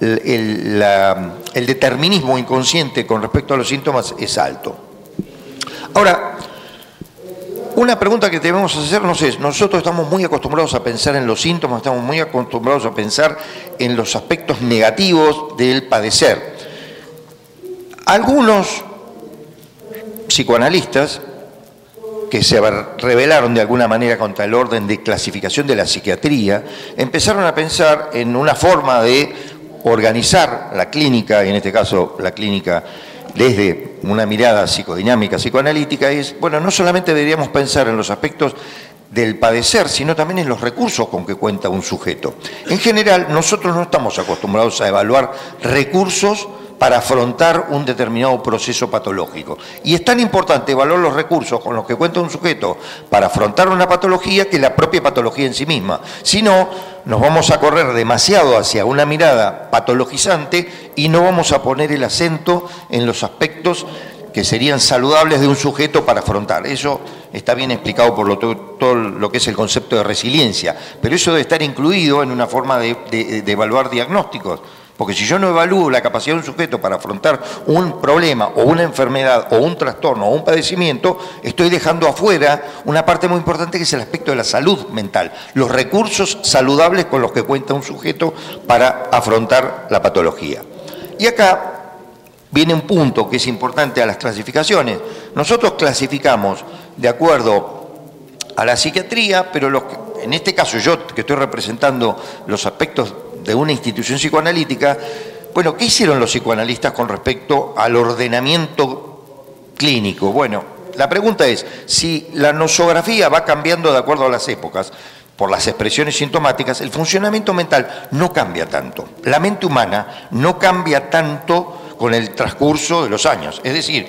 el determinismo inconsciente con respecto a los síntomas es alto. Ahora, una pregunta que debemos hacernos es, nosotros estamos muy acostumbrados a pensar en los síntomas, estamos muy acostumbrados a pensar en los aspectos negativos del padecer. Algunos psicoanalistas que se rebelaron de alguna manera contra el orden de clasificación de la psiquiatría, empezaron a pensar en una forma de organizar la clínica, y en este caso la clínica desde una mirada psicodinámica, psicoanalítica, es, bueno, no solamente deberíamos pensar en los aspectos del padecer, sino también en los recursos con que cuenta un sujeto. En general, nosotros no estamos acostumbrados a evaluar recursos para afrontar un determinado proceso patológico. Y es tan importante evaluar los recursos con los que cuenta un sujeto para afrontar una patología que la propia patología en sí misma. Si no, nos vamos a correr demasiado hacia una mirada patologizante y no vamos a poner el acento en los aspectos que serían saludables de un sujeto para afrontar. Eso está bien explicado por todo lo que es el concepto de resiliencia, pero eso debe estar incluido en una forma de evaluar diagnósticos. Porque si yo no evalúo la capacidad de un sujeto para afrontar un problema o una enfermedad o un trastorno o un padecimiento, estoy dejando afuera una parte muy importante que es el aspecto de la salud mental, los recursos saludables con los que cuenta un sujeto para afrontar la patología. Y acá viene un punto que es importante a las clasificaciones. Nosotros clasificamos de acuerdo a la psiquiatría, pero en este caso yo que estoy representando los aspectos de una institución psicoanalítica, bueno, ¿qué hicieron los psicoanalistas con respecto al ordenamiento clínico? Bueno, la pregunta es, si la nosografía va cambiando de acuerdo a las épocas, por las expresiones sintomáticas, el funcionamiento mental no cambia tanto. La mente humana no cambia tanto con el transcurso de los años. Es decir,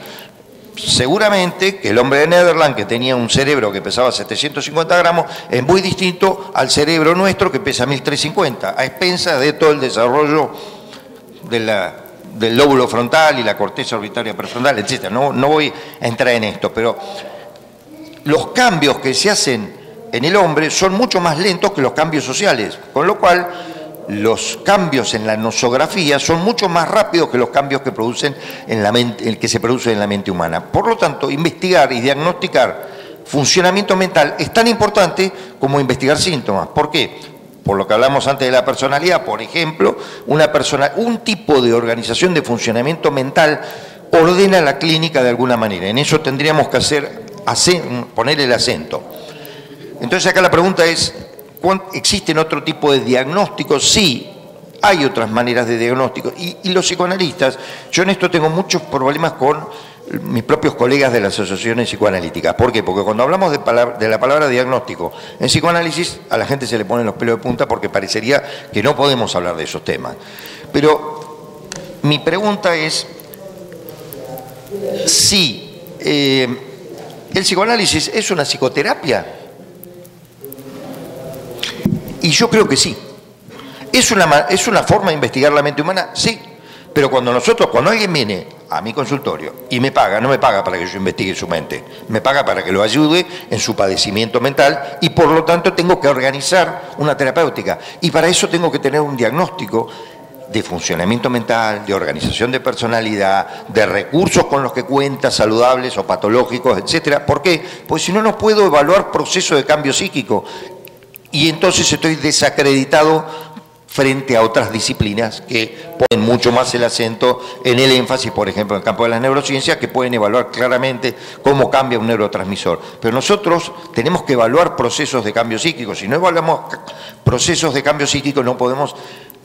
seguramente que el hombre de Nederland, que tenía un cerebro que pesaba 750 gramos, es muy distinto al cerebro nuestro que pesa 1350, a expensas de todo el desarrollo del lóbulo frontal y la corteza orbitaria prefrontal, etc. No voy a entrar en esto, pero los cambios que se hacen en el hombre son mucho más lentos que los cambios sociales, con lo cual los cambios en la nosografía son mucho más rápidos que los cambios que producen en la mente, que se producen en la mente humana. Por lo tanto, investigar y diagnosticar funcionamiento mental es tan importante como investigar síntomas. ¿Por qué? Por lo que hablamos antes de la personalidad, por ejemplo, un tipo de organización de funcionamiento mental ordena la clínica de alguna manera. En eso tendríamos que poner el acento. Entonces acá la pregunta es, ¿existen otro tipo de diagnósticos? Sí, hay otras maneras de diagnóstico. Y los psicoanalistas, yo en esto tengo muchos problemas con mis propios colegas de las asociaciones psicoanalíticas. ¿Por qué? Porque cuando hablamos de la palabra diagnóstico en psicoanálisis, a la gente se le ponen los pelos de punta porque parecería que no podemos hablar de esos temas. Pero mi pregunta es si el psicoanálisis es una psicoterapia. Y yo creo que sí. ¿Es una forma de investigar la mente humana? Sí. Pero cuando alguien viene a mi consultorio y me paga, no me paga para que yo investigue su mente, me paga para que lo ayude en su padecimiento mental y por lo tanto tengo que organizar una terapéutica. Y para eso tengo que tener un diagnóstico de funcionamiento mental, de organización de personalidad, de recursos con los que cuenta, saludables o patológicos, etcétera. ¿Por qué? Pues si no, no puedo evaluar procesos de cambio psíquico y entonces estoy desacreditado frente a otras disciplinas que ponen mucho más el acento en el énfasis, por ejemplo, en el campo de las neurociencias, que pueden evaluar claramente cómo cambia un neurotransmisor. Pero nosotros tenemos que evaluar procesos de cambio psíquico. Si no evaluamos procesos de cambio psíquico, no podemos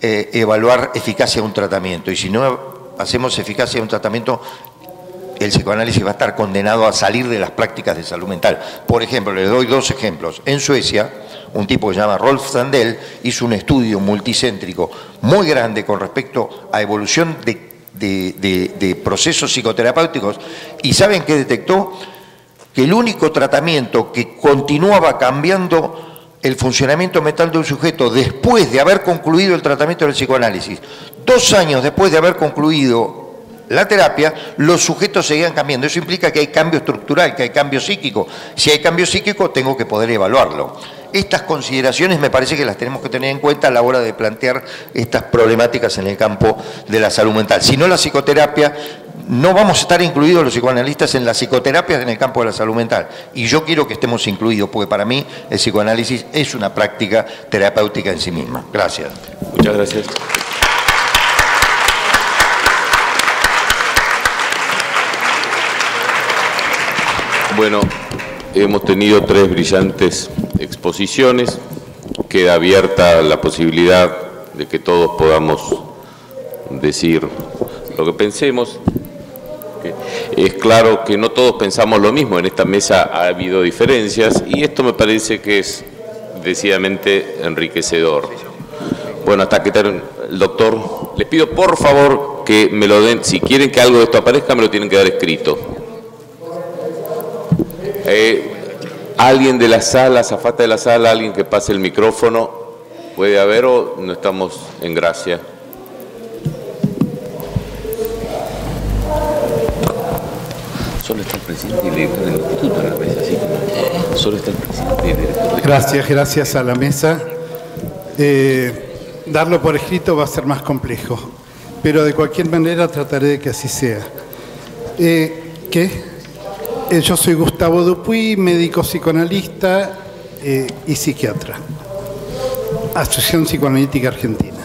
evaluar eficacia de un tratamiento. Y si no hacemos eficacia de un tratamiento, el psicoanálisis va a estar condenado a salir de las prácticas de salud mental. Por ejemplo, les doy dos ejemplos. En Suecia, un tipo que se llama Rolf Sandell hizo un estudio multicéntrico muy grande con respecto a evolución de procesos psicoterapéuticos y ¿saben qué detectó? Que el único tratamiento que continuaba cambiando el funcionamiento mental de un sujeto después de haber concluido el tratamiento del psicoanálisis, 2 años después de haber concluido la terapia, los sujetos seguían cambiando. Eso implica que hay cambio estructural, que hay cambio psíquico. Si hay cambio psíquico, tengo que poder evaluarlo. Estas consideraciones me parece que las tenemos que tener en cuenta a la hora de plantear estas problemáticas en el campo de la salud mental. Si no, la psicoterapia, no vamos a estar incluidos los psicoanalistas en las psicoterapias en el campo de la salud mental. Y yo quiero que estemos incluidos, porque para mí el psicoanálisis es una práctica terapéutica en sí misma. Gracias. Muchas gracias. Bueno, hemos tenido 3 brillantes exposiciones. Queda abierta la posibilidad de que todos podamos decir lo que pensemos. Es claro que no todos pensamos lo mismo. En esta mesa ha habido diferencias y esto me parece que es decididamente enriquecedor. Bueno, hasta que termine el doctor, les pido por favor que me lo den. Si quieren que algo de esto aparezca, me lo tienen que dar escrito. Alguien de la sala, azafata de la sala, alguien que pase el micrófono, ¿puede haber o no estamos en gracia? Solo está el presidente y el director del instituto en la mesa, así que solo está el presidente y el director. Gracias a la mesa. Darlo por escrito va a ser más complejo, pero de cualquier manera trataré de que así sea. Yo soy Gustavo Dupuy, médico psicoanalista y psiquiatra. Asociación Psicoanalítica Argentina.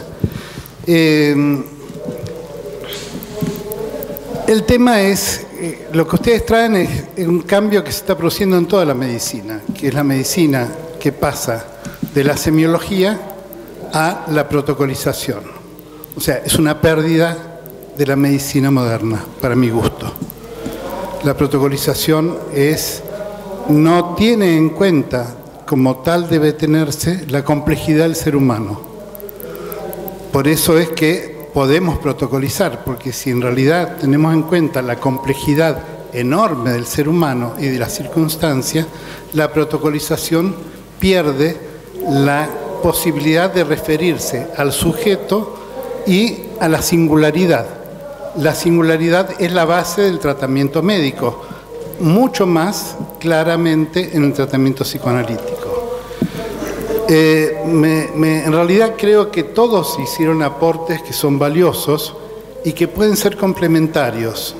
El tema es, lo que ustedes traen es un cambio que se está produciendo en toda la medicina, que es la medicina que pasa de la semiología a la protocolización. O sea, es una pérdida de la medicina moderna, para mi gusto. La protocolización no tiene en cuenta, como tal debe tenerse, la complejidad del ser humano. Por eso es que podemos protocolizar, porque si en realidad tenemos en cuenta la complejidad enorme del ser humano y de las circunstancias, la protocolización pierde la posibilidad de referirse al sujeto y a la singularidad. La singularidad es la base del tratamiento médico, mucho más claramente en el tratamiento psicoanalítico. En realidad creo que todos hicieron aportes que son valiosos y que pueden ser complementarios.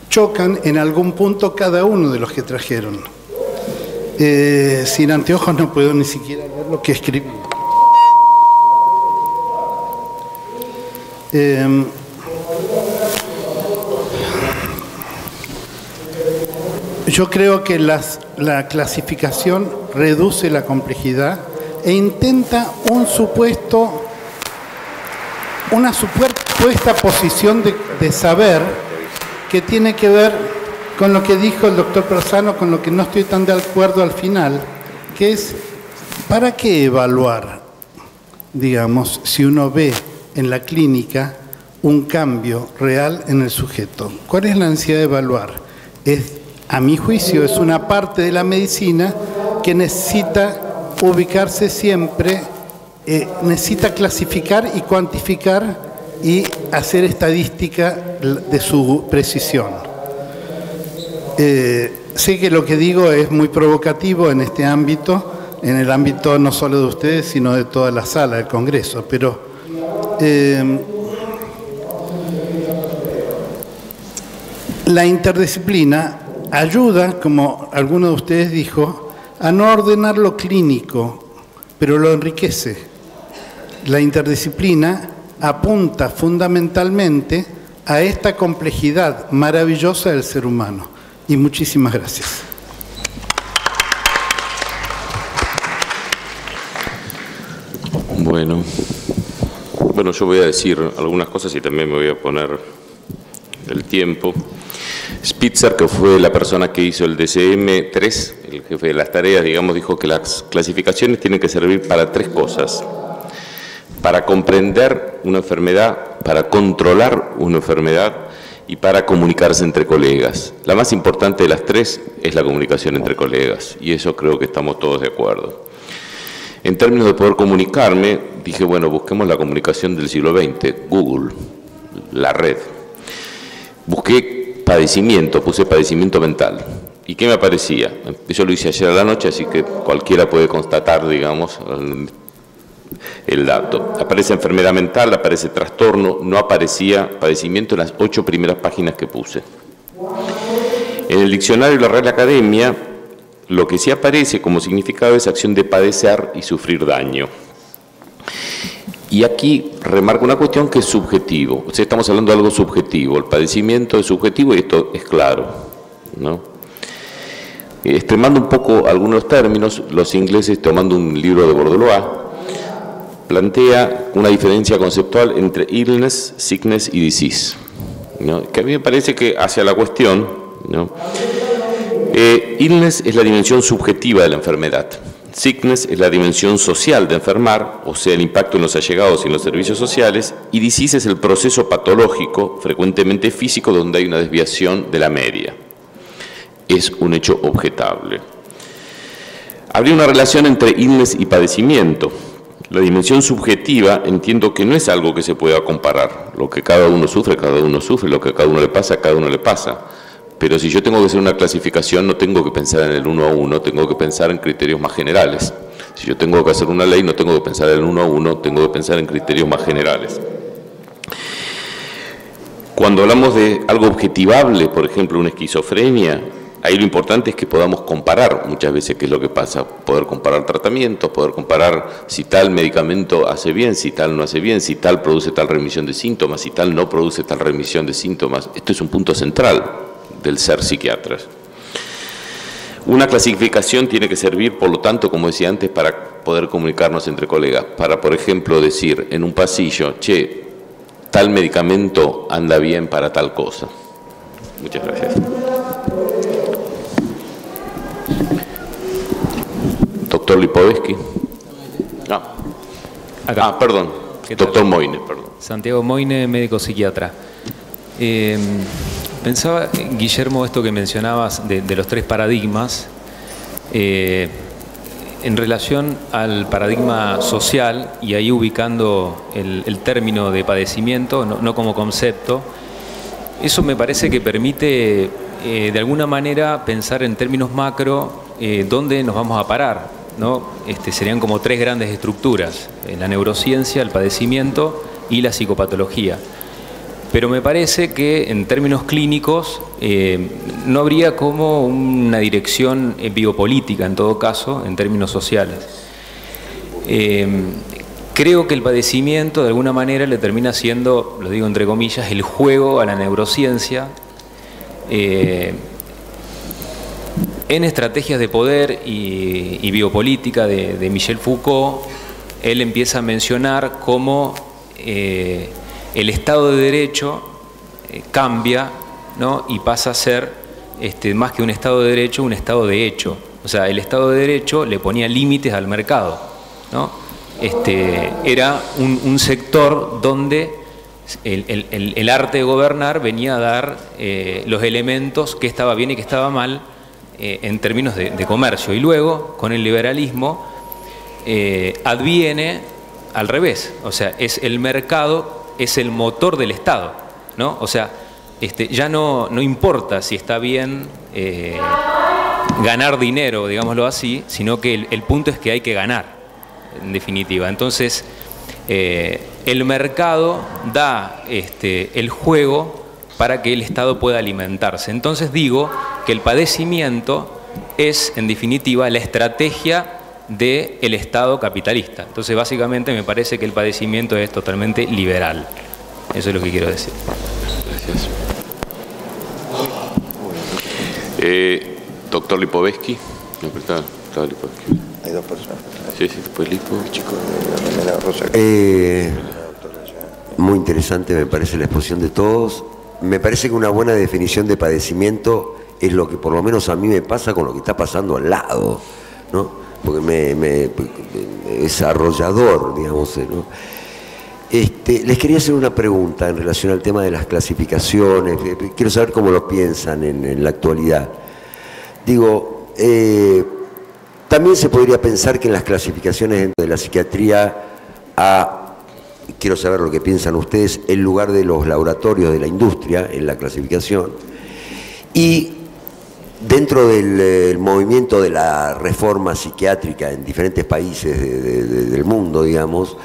Chocan en algún punto cada uno de los que trajeron. Sin anteojos no puedo ni siquiera ver lo que escribí. Yo creo que la clasificación reduce la complejidad e intenta una supuesta posición de saber que tiene que ver con lo que dijo el doctor Persano, con lo que no estoy tan de acuerdo al final, que es, ¿para qué evaluar, digamos, si uno ve en la clínica un cambio real en el sujeto? ¿Cuál es la necesidad de evaluar? A mi juicio, es una parte de la medicina que necesita ubicarse siempre, necesita clasificar y cuantificar y hacer estadística de su precisión. Sé que lo que digo es muy provocativo en este ámbito, en el ámbito no solo de ustedes, sino de toda la sala del Congreso, pero la interdisciplina ayuda, como alguno de ustedes dijo, a no ordenar lo clínico, pero lo enriquece. La interdisciplina apunta fundamentalmente a esta complejidad maravillosa del ser humano. Y muchísimas gracias. Bueno, yo voy a decir algunas cosas y también me voy a poner el tiempo. Spitzer, que fue la persona que hizo el DSM-3, el jefe de las tareas, digamos, dijo que las clasificaciones tienen que servir para tres cosas: para comprender una enfermedad, para controlar una enfermedad y para comunicarse entre colegas. La más importante de las tres es la comunicación entre colegas, y eso creo que estamos todos de acuerdo. En términos de poder comunicarme, dije, bueno, busquemos la comunicación del siglo XX, Google, la red. Busqué padecimiento, puse padecimiento mental. ¿Y qué me aparecía? Yo lo hice ayer a la noche, así que cualquiera puede constatar, digamos, el dato. Aparece enfermedad mental, aparece trastorno, no aparecía padecimiento en las 8 primeras páginas que puse. En el diccionario de la Real Academia, lo que sí aparece como significado es acción de padecer y sufrir daño. Y aquí remarco una cuestión que es subjetivo. O sea, estamos hablando de algo subjetivo. El padecimiento es subjetivo y esto es claro, ¿no? Extremando un poco algunos términos, los ingleses, tomando un libro de Bordelois, plantea una diferencia conceptual entre illness, sickness y disease, ¿no? Que a mí me parece que hacia la cuestión, ¿no? Illness es la dimensión subjetiva de la enfermedad. Sickness es la dimensión social de enfermar, o sea, el impacto en los allegados y en los servicios sociales, y disease es el proceso patológico, frecuentemente físico, donde hay una desviación de la media. Es un hecho objetable. Habría una relación entre illness y padecimiento. La dimensión subjetiva entiendo que no es algo que se pueda comparar. Lo que cada uno sufre, lo que a cada uno le pasa, Pero si yo tengo que hacer una clasificación, no tengo que pensar en el 1 a 1, tengo que pensar en criterios más generales. Si yo tengo que hacer una ley, no tengo que pensar en el 1 a 1, tengo que pensar en criterios más generales. Cuando hablamos de algo objetivable, por ejemplo, una esquizofrenia, ahí lo importante es que podamos comparar muchas veces qué es lo que pasa, poder comparar tratamientos, poder comparar si tal medicamento hace bien, si tal no hace bien, si tal produce tal remisión de síntomas, si tal no produce tal remisión de síntomas. Esto es un punto central del ser psiquiatras. Una clasificación tiene que servir, por lo tanto, como decía antes, para poder comunicarnos entre colegas, para, por ejemplo, decir en un pasillo, che, tal medicamento anda bien para tal cosa. Muchas gracias. Doctor Lipovetsky. Perdón. Doctor Moine, perdón. Santiago Moine, médico psiquiatra. Pensaba, Guillermo, esto que mencionabas de los 3 paradigmas, en relación al paradigma social, y ahí ubicando el término de padecimiento, no como concepto, eso me parece que permite de alguna manera pensar en términos macro dónde nos vamos a parar, ¿no? Serían como 3 grandes estructuras: la neurociencia, el padecimiento y la psicopatología. Pero me parece que en términos clínicos no habría como una dirección biopolítica, en todo caso, en términos sociales. Creo que el padecimiento de alguna manera le termina siendo, lo digo entre comillas, el juego a la neurociencia en estrategias de poder y biopolítica de Michel Foucault. Él empieza a mencionar cómo el Estado de Derecho cambia, ¿no? Y pasa a ser, más que un Estado de Derecho, un Estado de hecho. O sea, el Estado de Derecho le ponía límites al mercado, ¿no? Era un sector donde el arte de gobernar venía a dar los elementos que estaba bien y que estaba mal en términos de comercio. Y luego, con el liberalismo, adviene al revés. O sea, es el mercado, es el motor del Estado, ¿no? O sea, ya no importa si está bien ganar dinero, digámoslo así, sino que el punto es que hay que ganar, en definitiva. Entonces, el mercado da el juego para que el Estado pueda alimentarse. Entonces digo que el padecimiento es, en definitiva, la estrategia del Estado capitalista. Entonces, básicamente, me parece que el padecimiento es totalmente liberal. Eso es lo que quiero decir. Gracias. Doctor Lipovetsky. Hay 2 personas. Sí, después Lipo. Muy interesante me parece la exposición de todos. Me parece que una buena definición de padecimiento es lo que por lo menos a mí me pasa con lo que está pasando al lado, ¿no? Porque es arrollador, digamos, ¿no? Les quería hacer una pregunta en relación al tema de las clasificaciones. Quiero saber cómo lo piensan en la actualidad. Digo, también se podría pensar que en las clasificaciones dentro de la psiquiatría quiero saber lo que piensan ustedes, el lugar de los laboratorios de la industria en la clasificación, y dentro del movimiento de la reforma psiquiátrica en diferentes países del mundo, digamos,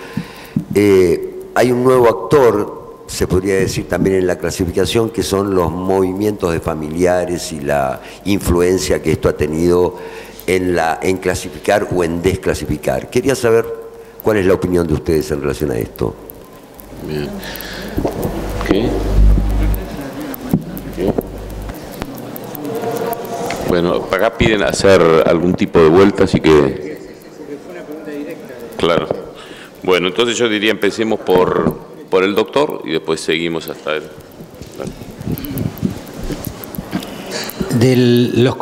hay un nuevo actor, se podría decir también en la clasificación, que son los movimientos de familiares y la influencia que esto ha tenido en clasificar o en desclasificar. Quería saber cuál es la opinión de ustedes en relación a esto. Bien. ¿Qué? Bueno, acá piden hacer algún tipo de vuelta, así que... Claro. Bueno, entonces yo diría empecemos por el doctor y después seguimos hasta él. De los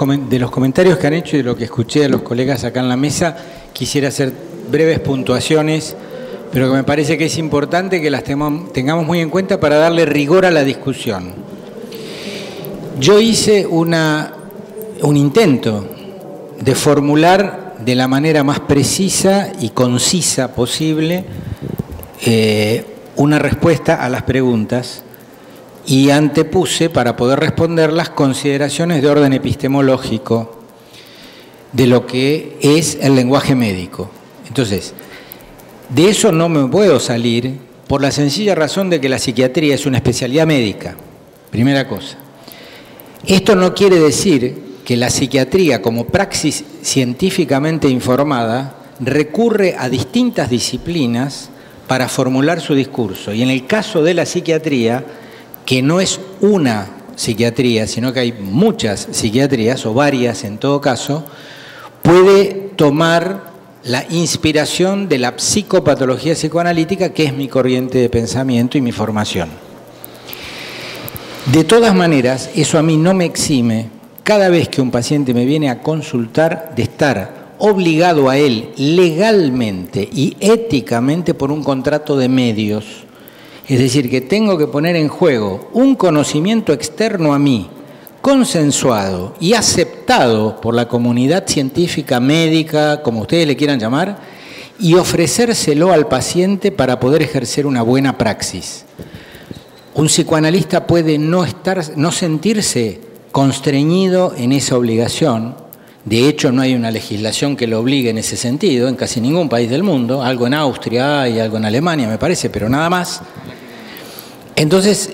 comentarios que han hecho y de lo que escuché de los colegas acá en la mesa, quisiera hacer breves puntuaciones, pero que me parece que es importante que las tengamos muy en cuenta para darle rigor a la discusión. Yo hice un intento de formular de la manera más precisa y concisa posible una respuesta a las preguntas, y antepuse, para poder responder, las consideraciones de orden epistemológico de lo que es el lenguaje médico. Entonces, de eso no me puedo salir por la sencilla razón de que la psiquiatría es una especialidad médica, primera cosa. Esto no quiere decir que la psiquiatría, como praxis científicamente informada, recurre a distintas disciplinas para formular su discurso. Y en el caso de la psiquiatría, que no es una psiquiatría, sino que hay muchas psiquiatrías, o varias en todo caso, puede tomar la inspiración de la psicopatología psicoanalítica, que es mi corriente de pensamiento y mi formación. De todas maneras, eso a mí no me exime, cada vez que un paciente me viene a consultar, de estar obligado a él legalmente y éticamente por un contrato de medios. Es decir, que tengo que poner en juego un conocimiento externo a mí, consensuado y aceptado por la comunidad científica, médica, como ustedes le quieran llamar, y ofrecérselo al paciente para poder ejercer una buena praxis. Un psicoanalista puede no sentirse constreñido en esa obligación. De hecho, no hay una legislación que lo obligue en ese sentido, en casi ningún país del mundo. Algo en Austria y algo en Alemania, me parece, pero nada más. Entonces,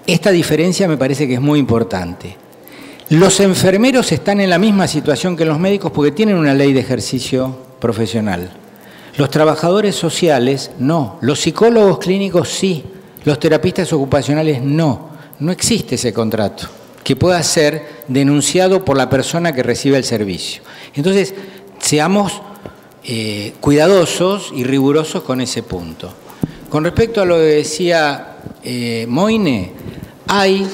esta diferencia me parece que es muy importante. Los enfermeros están en la misma situación que los médicos porque tienen una ley de ejercicio profesional. Los trabajadores sociales, no. Los psicólogos clínicos, sí. Los terapistas ocupacionales, no. No existe ese contrato que pueda ser denunciado por la persona que recibe el servicio. Entonces, seamos cuidadosos y rigurosos con ese punto. Con respecto a lo que decía Moine, hay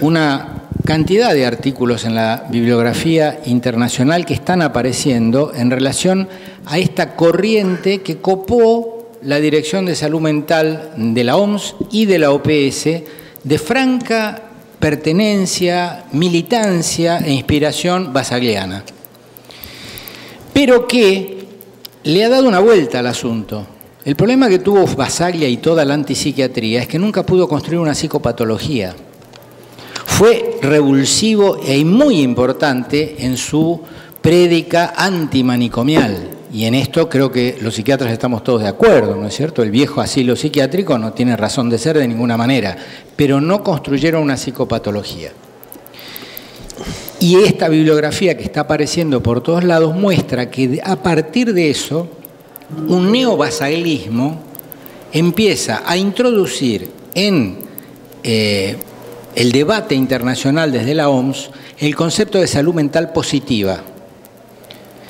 una cantidad de artículos en la bibliografía internacional que están apareciendo en relación a esta corriente que copó la Dirección de Salud Mental de la OMS y de la OPS, de franca pertenencia, militancia e inspiración basagliana, pero que le ha dado una vuelta al asunto. El problema que tuvo Basaglia y toda la antipsiquiatría es que nunca pudo construir una psicopatología. Fue revulsivo y muy importante en su prédica antimanicomial, y en esto creo que los psiquiatras estamos todos de acuerdo, ¿no es cierto? El viejo asilo psiquiátrico no tiene razón de ser de ninguna manera, pero no construyeron una psicopatología. Y esta bibliografía que está apareciendo por todos lados muestra que a partir de eso, un neobasaglismo empieza a introducir en el debate internacional desde la OMS el concepto de salud mental positiva.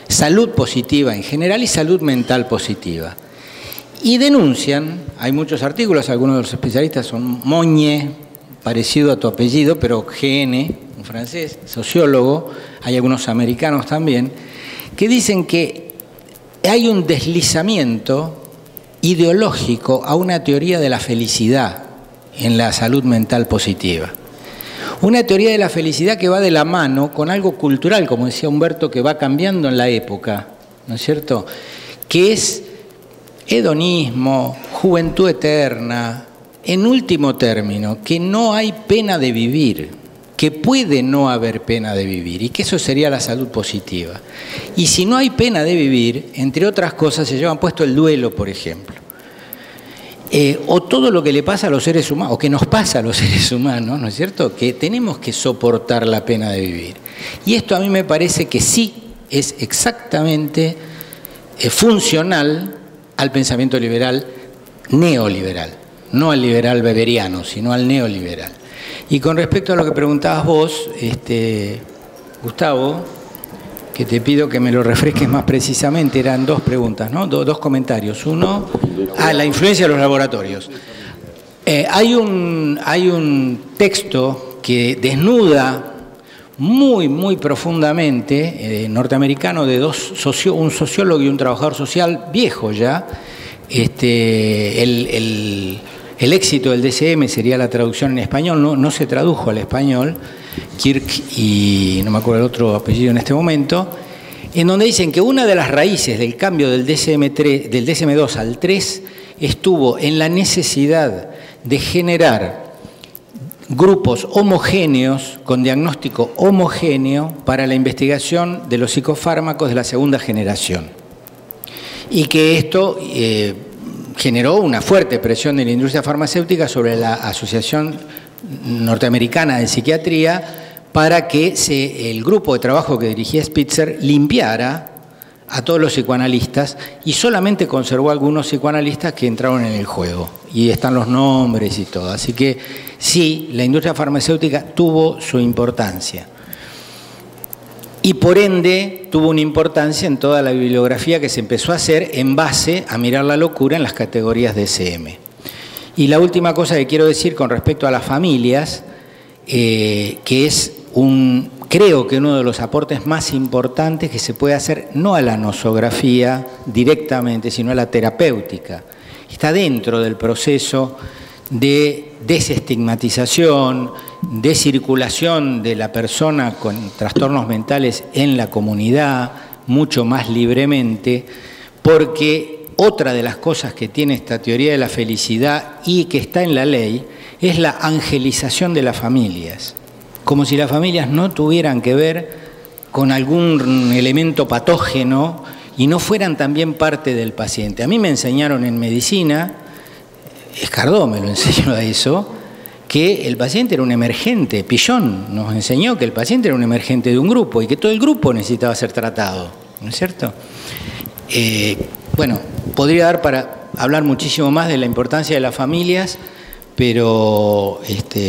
Salud positiva en general y salud mental positiva. Y denuncian, hay muchos artículos, algunos de los especialistas son Mogne, parecido a tu apellido, pero GN, un francés, sociólogo, hay algunos americanos también, que dicen que hay un deslizamiento ideológico a una teoría de la felicidad en la salud mental positiva. Una teoría de la felicidad que va de la mano con algo cultural, como decía Humberto, que va cambiando en la época, ¿no es cierto? Que es hedonismo, juventud eterna, en último término, que no hay pena de vivir, que puede no haber pena de vivir, y que eso sería la salud positiva. Y si no hay pena de vivir, entre otras cosas, se llevan puesto el duelo, por ejemplo. O todo lo que le pasa a los seres humanos, o que nos pasa a los seres humanos, ¿no es cierto? Que tenemos que soportar la pena de vivir. Y esto a mí me parece que sí es exactamente funcional al pensamiento liberal, neoliberal. No al liberal weberiano, sino al neoliberal. Y con respecto a lo que preguntabas vos, Gustavo, que te pido que me lo refresques más precisamente, eran dos preguntas, ¿no? Dos comentarios. Uno, la influencia de los laboratorios. Hay un texto que desnuda muy profundamente, norteamericano, de un sociólogo y un trabajador social viejo ya. El éxito del DSM sería la traducción en español, no se tradujo al español, Kirk y no me acuerdo el otro apellido en este momento, en donde dicen que una de las raíces del cambio del DSM-2 al 3 estuvo en la necesidad de generar grupos homogéneos, con diagnóstico homogéneo, para la investigación de los psicofármacos de la segunda generación. Y que esto generó una fuerte presión de la industria farmacéutica sobre la Asociación Norteamericana de Psiquiatría para que el grupo de trabajo que dirigía Spitzer limpiara a todos los psicoanalistas y solamente conservó algunos psicoanalistas que entraron en el juego. Y están los nombres y todo. Así que sí, la industria farmacéutica tuvo su importancia. Y por ende tuvo una importancia en toda la bibliografía que se empezó a hacer en base a mirar la locura en las categorías de SM. Y la última cosa que quiero decir con respecto a las familias, que es creo que uno de los aportes más importantes que se puede hacer, no a la nosografía directamente, sino a la terapéutica. Está dentro del proceso de desestigmatización, de circulación de la persona con trastornos mentales en la comunidad, mucho más libremente, porque otra de las cosas que tiene esta teoría de la felicidad y que está en la ley es la angelización de las familias. Como si las familias no tuvieran que ver con algún elemento patógeno y no fueran también parte del paciente. A mí me enseñaron en medicina, Escardó me lo enseñó a eso, que el paciente era un emergente. Pillon nos enseñó que el paciente era un emergente de un grupo y que todo el grupo necesitaba ser tratado, ¿no es cierto? Bueno, podría dar para hablar muchísimo más de la importancia de las familias, pero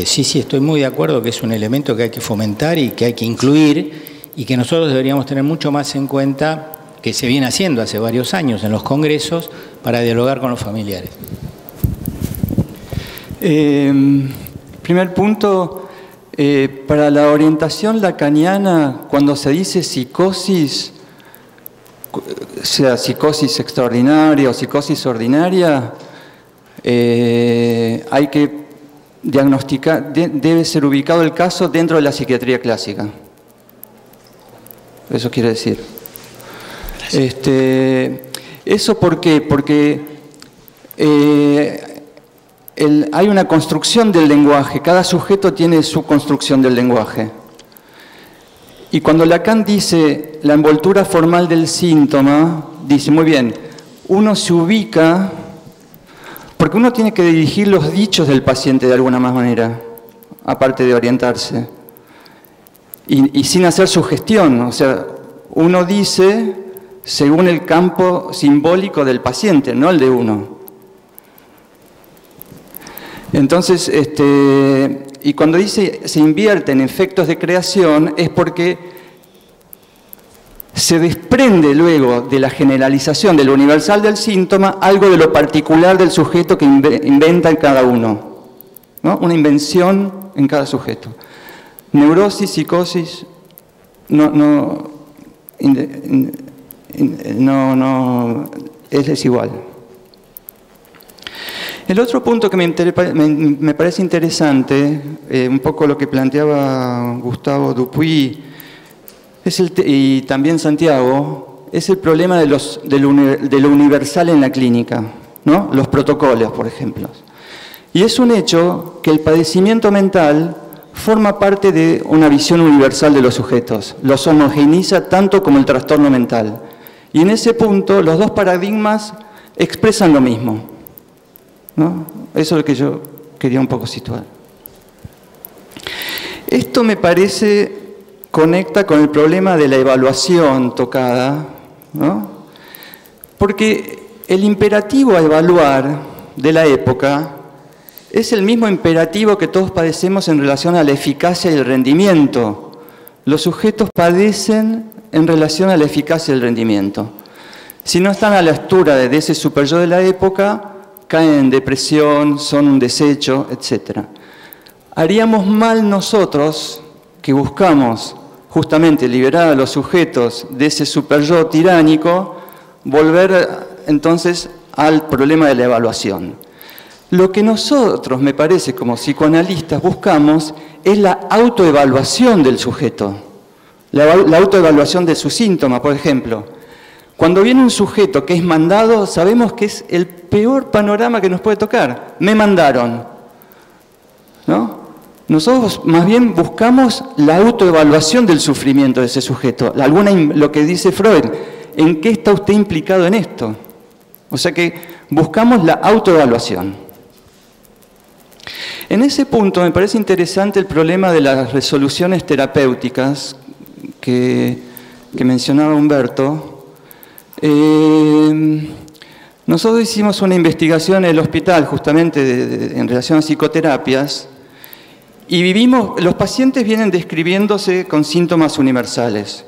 sí, estoy muy de acuerdo que es un elemento que hay que fomentar y que hay que incluir y que nosotros deberíamos tener mucho más en cuenta, que se viene haciendo hace varios años en los congresos, para dialogar con los familiares. Primer punto, para la orientación lacaniana, cuando se dice psicosis, sea psicosis extraordinaria o psicosis ordinaria, hay que diagnosticar, debe ser ubicado el caso dentro de la psiquiatría clásica. Eso quiere decir. ¿Eso por qué? Porque hay una construcción del lenguaje, cada sujeto tiene su construcción del lenguaje. Y cuando Lacan dice la envoltura formal del síntoma, dice, muy bien, uno se ubica, porque uno tiene que dirigir los dichos del paciente de alguna más manera, aparte de orientarse, y sin hacer sugestión, o sea, uno dice según el campo simbólico del paciente, no el de uno. Entonces, y cuando dice se invierte en efectos de creación, es porque se desprende luego de la generalización, de lo universal del síntoma, algo de lo particular del sujeto que inventa en cada uno, ¿no? Una invención en cada sujeto. Neurosis, psicosis, no es desigual. El otro punto que me parece interesante, un poco lo que planteaba Gustavo Dupuy y también Santiago, es el problema de lo universal en la clínica, ¿no? Los protocolos, por ejemplo. Y es un hecho que el padecimiento mental forma parte de una visión universal de los sujetos, los homogeneiza tanto como el trastorno mental. Y en ese punto los dos paradigmas expresan lo mismo, ¿no? Eso es lo que yo quería un poco situar. Esto me parece conecta con el problema de la evaluación tocada, ¿no? Porque el imperativo a evaluar de la época es el mismo imperativo que todos padecemos en relación a la eficacia y el rendimiento. Los sujetos padecen en relación a la eficacia y el rendimiento. Si no están a la altura de ese superyo de la época, caen en depresión, son un desecho, etc. Haríamos mal nosotros que buscamos justamente liberar a los sujetos de ese superyo tiránico, volver entonces al problema de la evaluación. Lo que nosotros, me parece, como psicoanalistas buscamos es la autoevaluación del sujeto, la autoevaluación de su síntoma, por ejemplo. Cuando viene un sujeto que es mandado, sabemos que es el peor panorama que nos puede tocar. Me mandaron, ¿no? Nosotros más bien buscamos la autoevaluación del sufrimiento de ese sujeto. Lo que dice Freud, ¿en qué está usted implicado en esto? O sea que buscamos la autoevaluación. En ese punto me parece interesante el problema de las resoluciones terapéuticas que mencionaba Humberto. Nosotros hicimos una investigación en el hospital justamente en relación a psicoterapias y los pacientes vienen describiéndose con síntomas universales.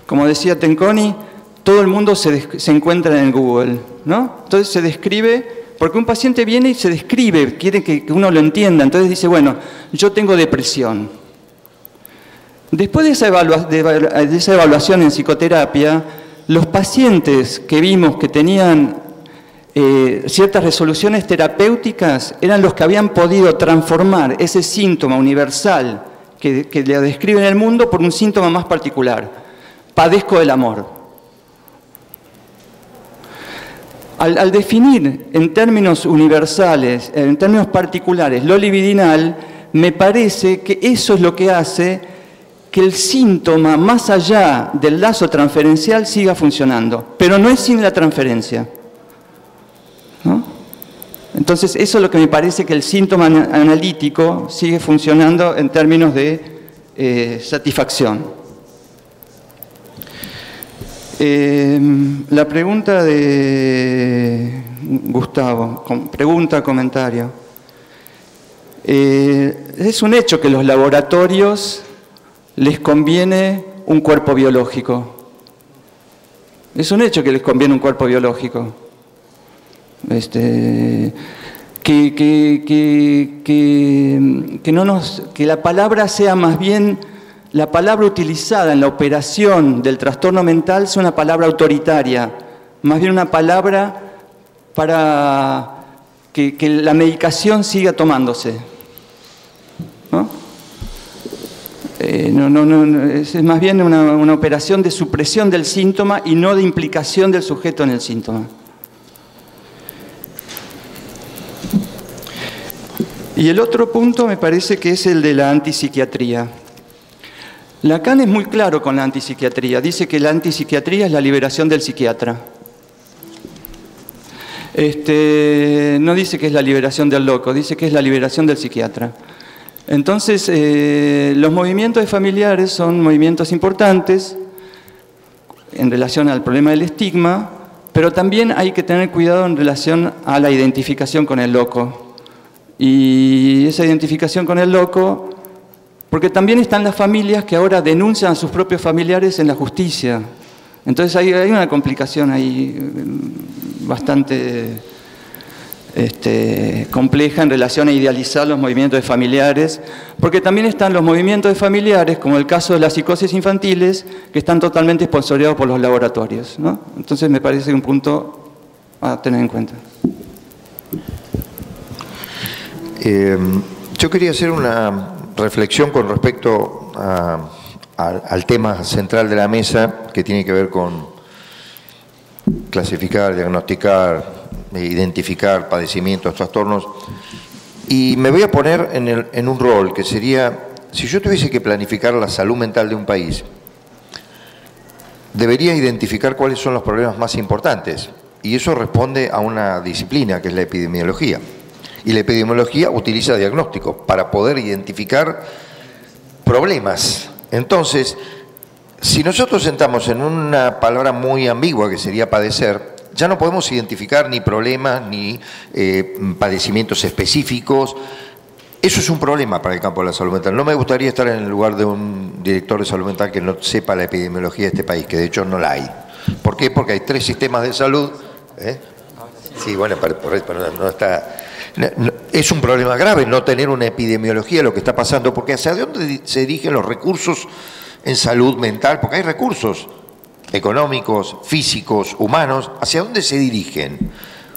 Como decía Tenconi, todo el mundo se encuentra en Google, ¿no? Entonces se describe, porque un paciente viene y se describe, quiere que uno lo entienda, entonces dice, bueno, yo tengo depresión. Después de esa evaluación en psicoterapia, los pacientes que vimos que tenían ciertas resoluciones terapéuticas eran los que habían podido transformar ese síntoma universal que le describe en el mundo por un síntoma más particular. Padezco del amor. Al definir en términos universales, en términos particulares, lo libidinal, me parece que eso es lo que hace que el síntoma, más allá del lazo transferencial, siga funcionando. Pero no es sin la transferencia, ¿no? Entonces, eso es lo que me parece que el síntoma analítico sigue funcionando en términos de satisfacción. La pregunta de Gustavo, comentario. Es un hecho que los laboratorios les conviene un cuerpo biológico. Es un hecho que les conviene un cuerpo biológico. Que la palabra sea más bien, la palabra utilizada en la operación del trastorno mental sea una palabra autoritaria, más bien una palabra para que la medicación siga tomándose, ¿no? Es más bien una operación de supresión del síntoma y no de implicación del sujeto en el síntoma. Y el otro punto me parece que es el de la antipsiquiatría. Lacan es muy claro con la antipsiquiatría. Dice que la antipsiquiatría es la liberación del psiquiatra. No dice que es la liberación del loco, dice que es la liberación del psiquiatra. Entonces, los movimientos de familiares son movimientos importantes en relación al problema del estigma, pero también hay que tener cuidado en relación a la identificación con el loco. Y esa identificación con el loco, porque también están las familias que ahora denuncian a sus propios familiares en la justicia. Entonces hay una complicación ahí bastante compleja en relación a idealizar los movimientos de familiares, porque también están los movimientos de familiares, como el caso de las psicosis infantiles, que están totalmente sponsoreados por los laboratorios, ¿no? Entonces me parece un punto a tener en cuenta. Yo quería hacer una reflexión con respecto al tema central de la mesa, que tiene que ver con clasificar, diagnosticar, identificar padecimientos, trastornos, y me voy a poner en un rol que sería, si yo tuviese que planificar la salud mental de un país, debería identificar cuáles son los problemas más importantes, y eso responde a una disciplina que es la epidemiología. Y la epidemiología utiliza diagnósticos para poder identificar problemas. Entonces, si nosotros entramos en una palabra muy ambigua que sería padecer, ya no podemos identificar ni problemas ni padecimientos específicos. Eso es un problema para el campo de la salud mental. No me gustaría estar en el lugar de un director de salud mental que no sepa la epidemiología de este país, que de hecho no la hay. ¿Por qué? Porque hay 3 sistemas de salud. Sí, bueno, pero no está... Es un problema grave no tener una epidemiología de lo que está pasando, porque ¿hacia dónde se dirigen los recursos en salud mental? Porque hay recursos económicos, físicos, humanos. ¿Hacia dónde se dirigen?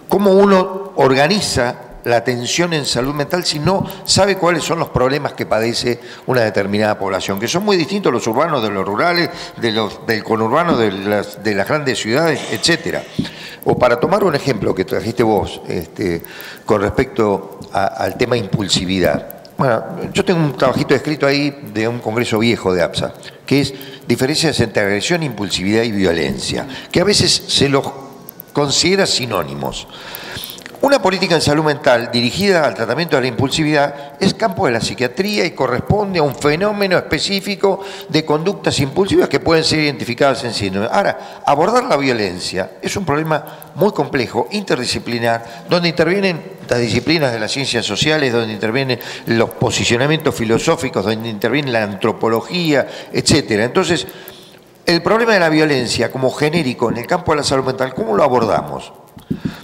¿Cómo uno organiza la atención en salud mental si no sabe cuáles son los problemas que padece una determinada población? Que son muy distintos los urbanos de los rurales, del conurbano de las grandes ciudades, etcétera. O para tomar un ejemplo que trajiste vos, con respecto al tema impulsividad. Bueno, yo tengo un trabajito escrito ahí de un congreso viejo de APSA, que es diferencias entre agresión, impulsividad y violencia, que a veces se los considera sinónimos. Una política en salud mental dirigida al tratamiento de la impulsividad es campo de la psiquiatría y corresponde a un fenómeno específico de conductas impulsivas que pueden ser identificadas en síndrome. Ahora, abordar la violencia es un problema muy complejo, interdisciplinar, donde intervienen las disciplinas de las ciencias sociales, donde intervienen los posicionamientos filosóficos, donde interviene la antropología, etcétera. Entonces, el problema de la violencia como genérico en el campo de la salud mental, ¿cómo lo abordamos?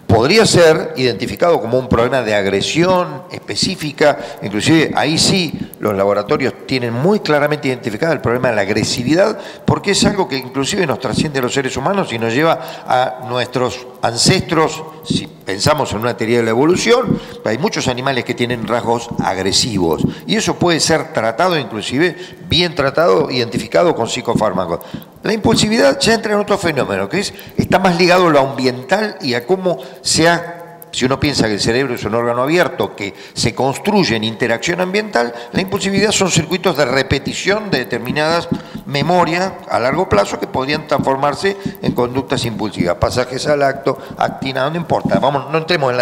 Podría ser identificado como un problema de agresión específica, inclusive ahí sí los laboratorios tienen muy claramente identificado el problema de la agresividad, porque es algo que inclusive nos trasciende a los seres humanos y nos lleva a nuestros ancestros. Si pensamos en una teoría de la evolución, hay muchos animales que tienen rasgos agresivos y eso puede ser tratado, inclusive bien tratado, identificado con psicofármacos. La impulsividad ya entra en otro fenómeno, que está más ligado a lo ambiental y a cómo si uno piensa que el cerebro es un órgano abierto que se construye en interacción ambiental, la impulsividad son circuitos de repetición de determinadas memorias a largo plazo que podrían transformarse en conductas impulsivas, pasajes al acto, actina, no importa, vamos, no entremos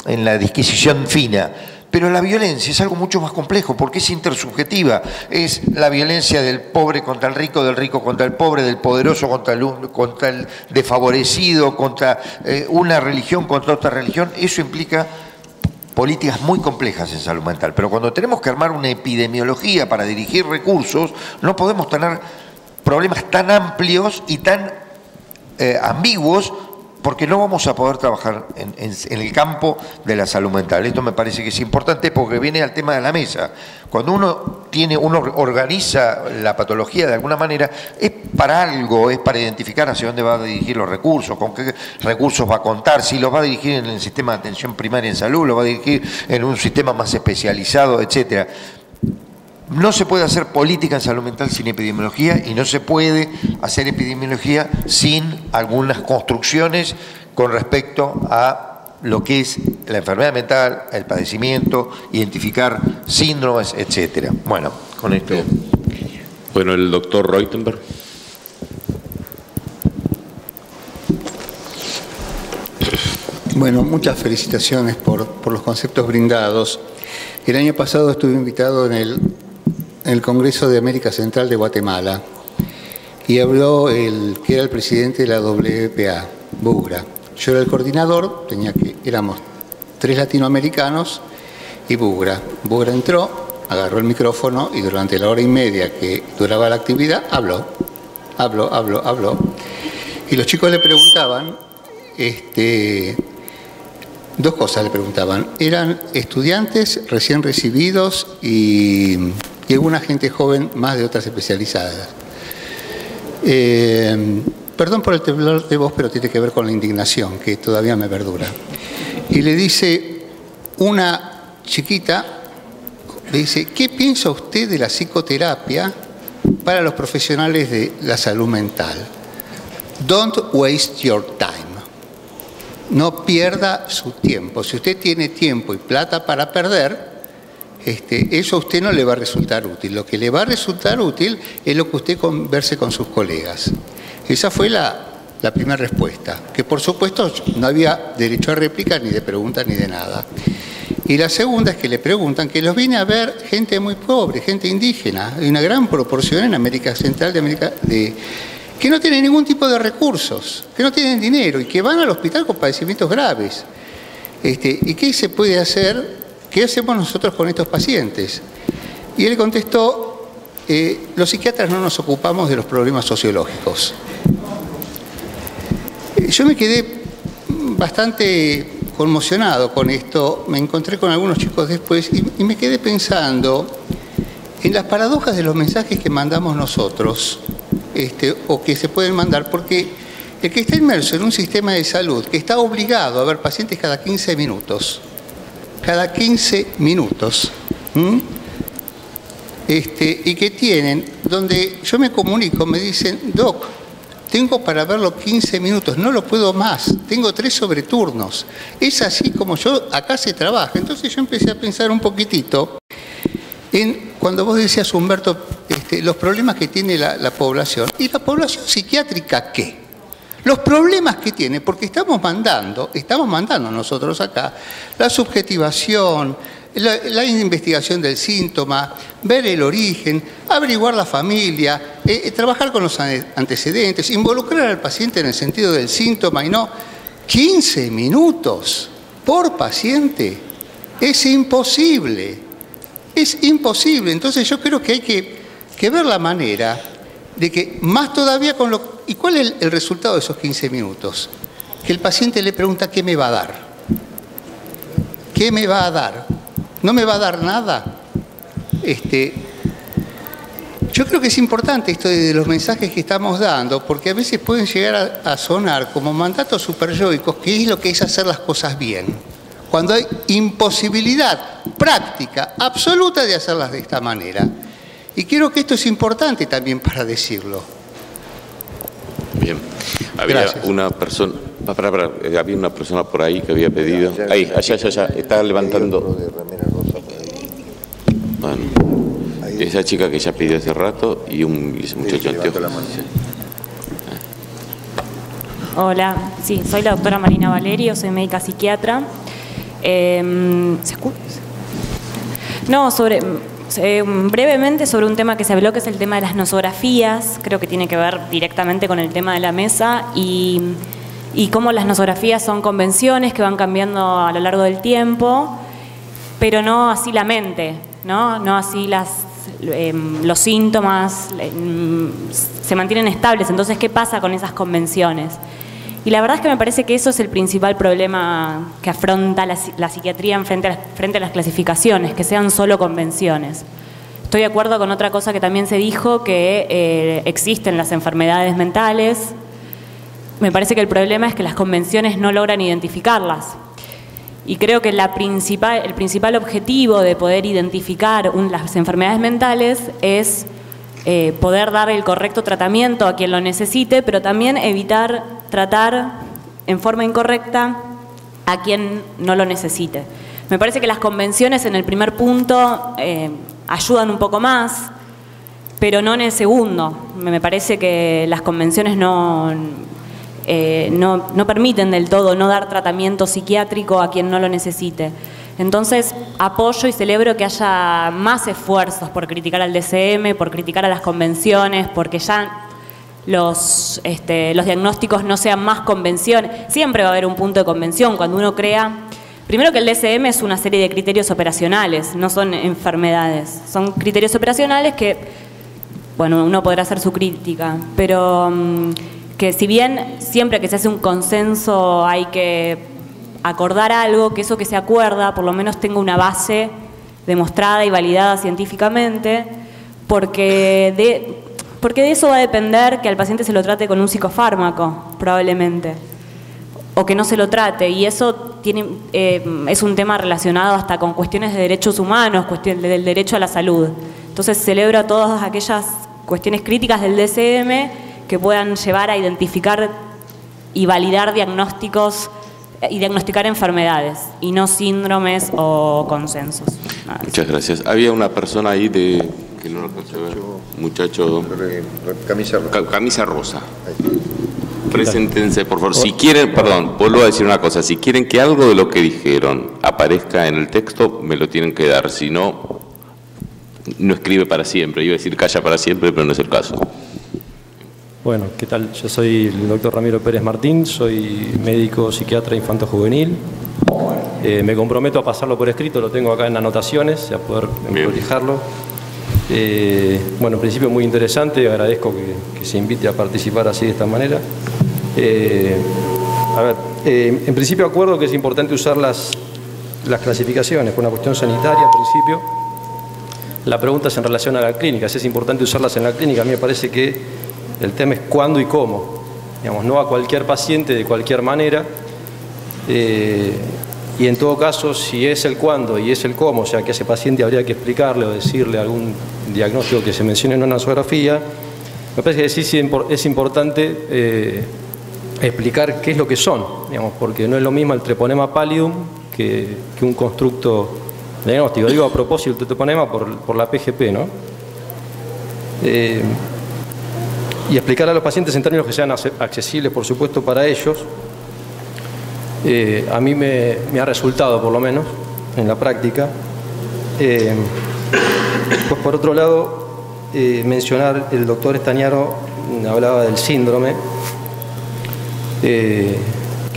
en la disquisición fina. Pero la violencia es algo mucho más complejo porque es intersubjetiva. Es la violencia del pobre contra el rico, del rico contra el pobre, del poderoso contra el desfavorecido, contra una religión contra otra religión. Eso implica políticas muy complejas en salud mental. Pero cuando tenemos que armar una epidemiología para dirigir recursos, no podemos tener problemas tan amplios y tan ambiguos, porque no vamos a poder trabajar en el campo de la salud mental. Esto me parece que es importante porque viene al tema de la mesa. Cuando uno organiza la patología de alguna manera, es para algo, es para identificar hacia dónde va a dirigir los recursos, con qué recursos va a contar, si los va a dirigir en el sistema de atención primaria en salud, lo va a dirigir en un sistema más especializado, etcétera. No se puede hacer política en salud mental sin epidemiología y no se puede hacer epidemiología sin algunas construcciones con respecto a lo que es la enfermedad mental, el padecimiento, identificar síndromes, etcétera. Bueno, con esto. Bueno, el doctor Reutenberg. Bueno, muchas felicitaciones por los conceptos brindados. El año pasado estuve invitado en el Congreso de América Central de Guatemala y habló el que era el presidente de la WPA, Bugra. Yo era el coordinador, éramos 3 latinoamericanos y Bugra. Bugra entró, agarró el micrófono y durante la hora y media que duraba la actividad habló. Y los chicos le preguntaban, dos cosas le preguntaban. Eran estudiantes recién recibidos y alguna gente joven más de otras especializadas. Perdón por el temblor de voz, pero tiene que ver con la indignación, que todavía me perdura. Y le dice una chiquita, le dice, ¿qué piensa usted de la psicoterapia para los profesionales de la salud mental? Don't waste your time. No pierda su tiempo. Si usted tiene tiempo y plata para perder, eso a usted no le va a resultar útil. Lo que le va a resultar útil es lo que usted converse con sus colegas. Esa fue la primera respuesta, que por supuesto no había derecho a réplica, ni de pregunta, ni de nada. Y la segunda es que le preguntan que los viene a ver gente muy pobre, gente indígena. Hay una gran proporción en América Central que no tienen ningún tipo de recursos, que no tienen dinero y que van al hospital con padecimientos graves. ¿Y qué se puede hacer? ¿Qué hacemos nosotros con estos pacientes? Y él contestó, los psiquiatras no nos ocupamos de los problemas sociológicos. Yo me quedé bastante conmocionado con esto, me encontré con algunos chicos después y me quedé pensando en las paradojas de los mensajes que mandamos nosotros, o que se pueden mandar, porque el que está inmerso en un sistema de salud que está obligado a ver pacientes cada 15 minutos, y que tienen, donde yo me comunico, me dicen, Doc, tengo para verlo 15 minutos, no lo puedo más, tengo 3 sobreturnos. Es así como acá se trabaja. Entonces yo empecé a pensar un poquitito Cuando vos decías, Humberto, los problemas que tiene la población, ¿y la población psiquiátrica qué? Los problemas que tiene, porque estamos mandando nosotros acá la subjetivación, la investigación del síntoma, ver el origen, averiguar la familia, trabajar con los antecedentes, involucrar al paciente en el sentido del síntoma y no 15 minutos por paciente. Es imposible, es imposible. Entonces yo creo que hay que ver la manera de que más todavía con lo... ¿Y cuál es el resultado de esos 15 minutos? Que el paciente le pregunta ¿qué me va a dar? ¿Qué me va a dar? ¿No me va a dar nada? Yo creo que es importante esto de los mensajes que estamos dando, porque a veces pueden llegar a sonar como mandatos superyoicos, que es lo que es hacer las cosas bien, cuando hay imposibilidad práctica, absoluta de hacerlas de esta manera. Y creo que esto es importante también para decirlo. Bien. Había una persona... había una persona por ahí que había pedido... Ahí, allá, está levantando... Bueno, esa chica que ya pidió hace rato y ese muchacho anteojos. Hola, sí, soy la doctora Marina Valerio, soy médica psiquiatra. ¿Se escucha? No, brevemente sobre un tema que se habló, que es el tema de las nosografías. Creo que tiene que ver directamente con el tema de la mesa y cómo las nosografías son convenciones que van cambiando a lo largo del tiempo, pero no así la mente, no así los síntomas se mantienen estables. Entonces, ¿qué pasa con esas convenciones? Y la verdad es que me parece que eso es el principal problema que afronta la psiquiatría frente a las clasificaciones, que sean solo convenciones. Estoy de acuerdo con otra cosa que también se dijo, que existen las enfermedades mentales. Me parece que el problema es que las convenciones no logran identificarlas. Y creo que el principal objetivo de poder identificar las enfermedades mentales es poder dar el correcto tratamiento a quien lo necesite, pero también evitar tratar en forma incorrecta a quien no lo necesite. Me parece que las convenciones en el primer punto ayudan un poco más, pero no en el segundo. Me parece que las convenciones no permiten del todo no dar tratamiento psiquiátrico a quien no lo necesite. Entonces, apoyo y celebro que haya más esfuerzos por criticar al DSM, por criticar a las convenciones, porque ya los diagnósticos no sean más convenciones. Siempre va a haber un punto de convención cuando uno crea... Primero que el DSM es una serie de criterios operacionales, no son enfermedades. Son criterios operacionales que, bueno, uno podrá hacer su crítica, pero que si bien siempre que se hace un consenso hay que acordar algo, que eso que se acuerda por lo menos tenga una base demostrada y validada científicamente, porque de eso va a depender que al paciente se lo trate con un psicofármaco, probablemente, o que no se lo trate, y eso es un tema relacionado hasta con cuestiones de derechos humanos, del derecho a la salud. Entonces celebro todas aquellas cuestiones críticas del DSM que puedan llevar a identificar y validar diagnósticos y diagnosticar enfermedades y no síndromes o consensos. Muchas gracias. Había una persona ahí que no lo alcancé a ver. Muchacho. Camisa rosa. Preséntense, por favor. Si quieren, perdón, vuelvo a decir una cosa. Si quieren que algo de lo que dijeron aparezca en el texto, me lo tienen que dar. Si no, no escribe para siempre. Iba a decir calla para siempre, pero no es el caso. Bueno, ¿qué tal? Yo soy el doctor Ramiro Pérez Martín, soy médico psiquiatra infanto-juvenil. Me comprometo a pasarlo por escrito, lo tengo acá en anotaciones, a poder prolijarlo. Bueno, en principio muy interesante, agradezco que se invite a participar así de esta manera. En principio acuerdo que es importante usar las clasificaciones, por una cuestión sanitaria en principio. La pregunta es en relación a la clínica, si es importante usarlas en la clínica. A mí me parece que el tema es cuándo y cómo, digamos, no a cualquier paciente de cualquier manera, y en todo caso, si es el cuándo y es el cómo, o sea que a ese paciente habría que explicarle o decirle algún diagnóstico que se mencione en una nosografía, me parece que sí es importante explicar qué es lo que son, digamos, porque no es lo mismo el treponema pallidum que un constructo diagnóstico. Digo a propósito del toponema por la PGP, ¿no? Y explicar a los pacientes en términos que sean accesibles, por supuesto, para ellos. A mí me ha resultado, por lo menos, en la práctica. Pues por otro lado, mencionar, el doctor Estañaro hablaba del síndrome, que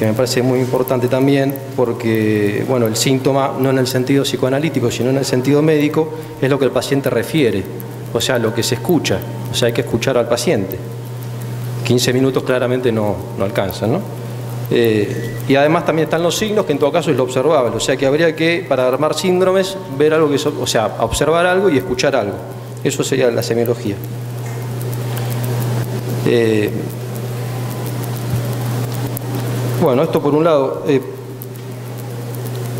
me parece muy importante también, porque bueno, el síntoma, no en el sentido psicoanalítico, sino en el sentido médico, es lo que el paciente refiere, o sea, lo que se escucha, o sea, hay que escuchar al paciente. 15 minutos claramente no alcanzan, ¿no? Y además también están los signos, que en todo caso es lo observable, o sea que habría que, para armar síndromes, ver algo o sea, observar algo y escuchar algo. Eso sería la semiología. Bueno, esto por un lado,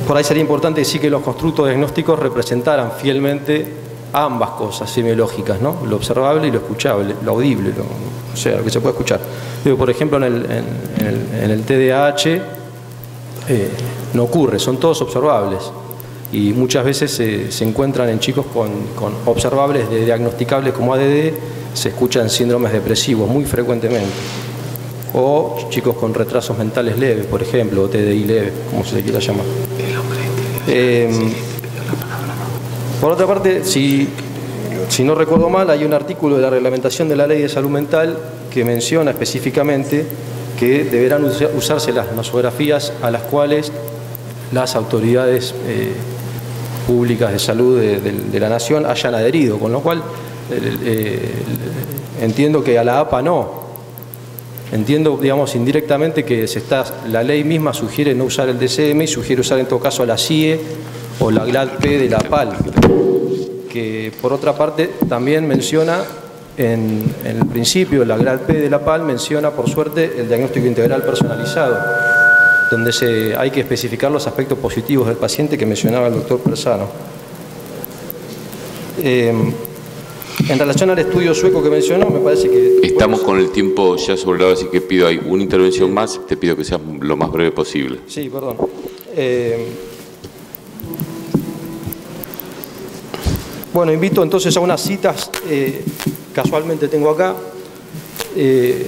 por ahí sería importante decir que los constructos diagnósticos representaran fielmente ambas cosas semiológicas, ¿no? Lo observable y lo escuchable, lo audible, o sea, lo que se puede escuchar. Digo, por ejemplo, en el TDAH no ocurre, son todos observables y muchas veces se encuentran en chicos con observables de diagnosticables como ADD, se escuchan síndromes depresivos muy frecuentemente. O chicos con retrasos mentales leves, por ejemplo, o TDI leve, como se le quiera llamar. Por otra parte, si no recuerdo mal, hay un artículo de la reglamentación de la Ley de Salud Mental que menciona específicamente que deberán usarse las nosografías a las cuales las autoridades públicas de salud de la Nación hayan adherido, con lo cual entiendo que a la APA no. Entiendo, digamos, indirectamente que la ley misma sugiere no usar el DCM y sugiere usar en todo caso la CIE o la GLAD-P de la PAL, que por otra parte también menciona en el principio, la GLAD-P de la PAL menciona por suerte el diagnóstico integral personalizado, donde hay que especificar los aspectos positivos del paciente que mencionaba el doctor Persano. En relación al estudio sueco que mencionó, me parece que... Estamos con el tiempo ya sobrado, así que pido una intervención más. Te pido que sea lo más breve posible. Sí, perdón. Bueno, invito entonces a unas citas, casualmente tengo acá. Peter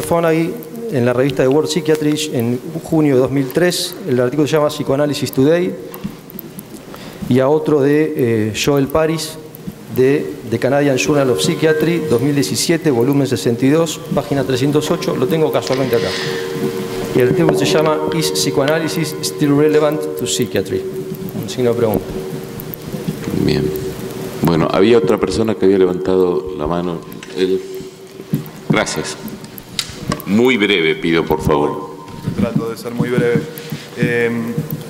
Fonagy, en la revista de World Psychiatry, en junio de 2003, el artículo se llama Psychoanalysis Today, y a otro de Joel Paris, de The Canadian Journal of Psychiatry, 2017, volumen 62, página 308, lo tengo casualmente acá. Y el artículo se llama Is Psychoanalysis Still Relevant to Psychiatry? Un signo de pregunta. Bien. Bueno, había otra persona que había levantado la mano. Gracias. Muy breve, pido, por favor. Trato de ser muy breve.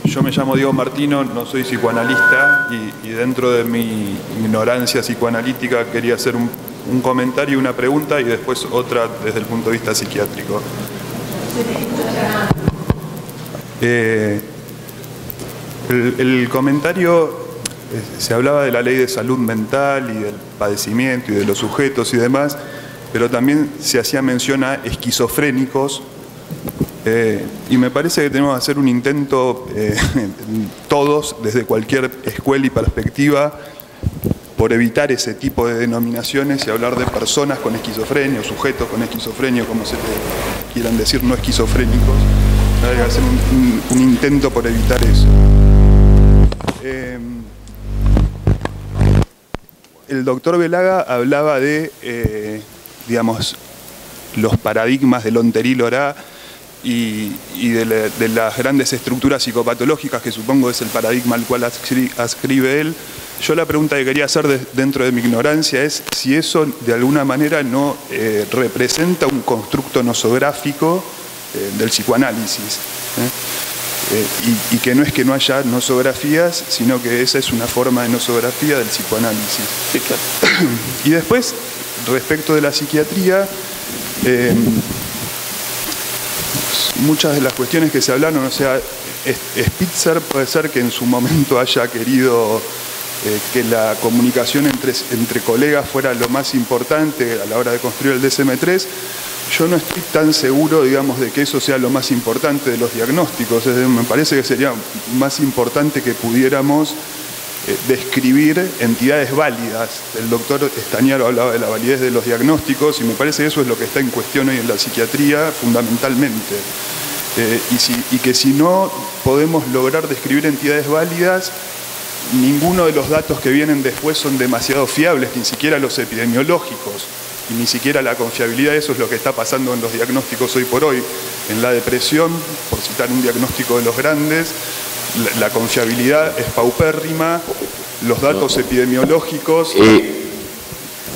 Yo me llamo Diego Martino, no soy psicoanalista y dentro de mi ignorancia psicoanalítica quería hacer un comentario y una pregunta y después otra desde el punto de vista psiquiátrico. El comentario, se hablaba de la ley de salud mental y del padecimiento y de los sujetos y demás, pero también se hacía mención a esquizofrénicos. Y me parece que tenemos que hacer un intento todos, desde cualquier escuela y perspectiva, por evitar ese tipo de denominaciones y hablar de personas con esquizofrenia o sujetos con esquizofrenia, como se le quieran decir, no esquizofrénicos. Hay que hacer un intento por evitar eso. El doctor Velaga hablaba de, digamos, los paradigmas del Onterí-Lorá y de las grandes estructuras psicopatológicas, que supongo es el paradigma al cual ascribe él. Yo la pregunta que quería hacer dentro de mi ignorancia es si eso de alguna manera no representa un constructo nosográfico del psicoanálisis, y que no es que no haya nosografías, sino que esa es una forma de nosografía del psicoanálisis. Sí, claro. Y después, respecto de la psiquiatría, muchas de las cuestiones que se hablaron, o sea, Spitzer puede ser que en su momento haya querido que la comunicación entre colegas fuera lo más importante a la hora de construir el DSM-3, yo no estoy tan seguro, digamos, de que eso sea lo más importante de los diagnósticos. Me parece que sería más importante que pudiéramos describir entidades válidas. El doctor Estañaro hablaba de la validez de los diagnósticos y me parece que eso es lo que está en cuestión hoy en la psiquiatría fundamentalmente. Y que si no podemos lograr describir entidades válidas, ninguno de los datos que vienen después son demasiado fiables, ni siquiera los epidemiológicos, y ni siquiera la confiabilidad. Eso es lo que está pasando en los diagnósticos hoy por hoy. En la depresión, por citar un diagnóstico de los grandes, la confiabilidad es paupérrima, los datos epidemiológicos...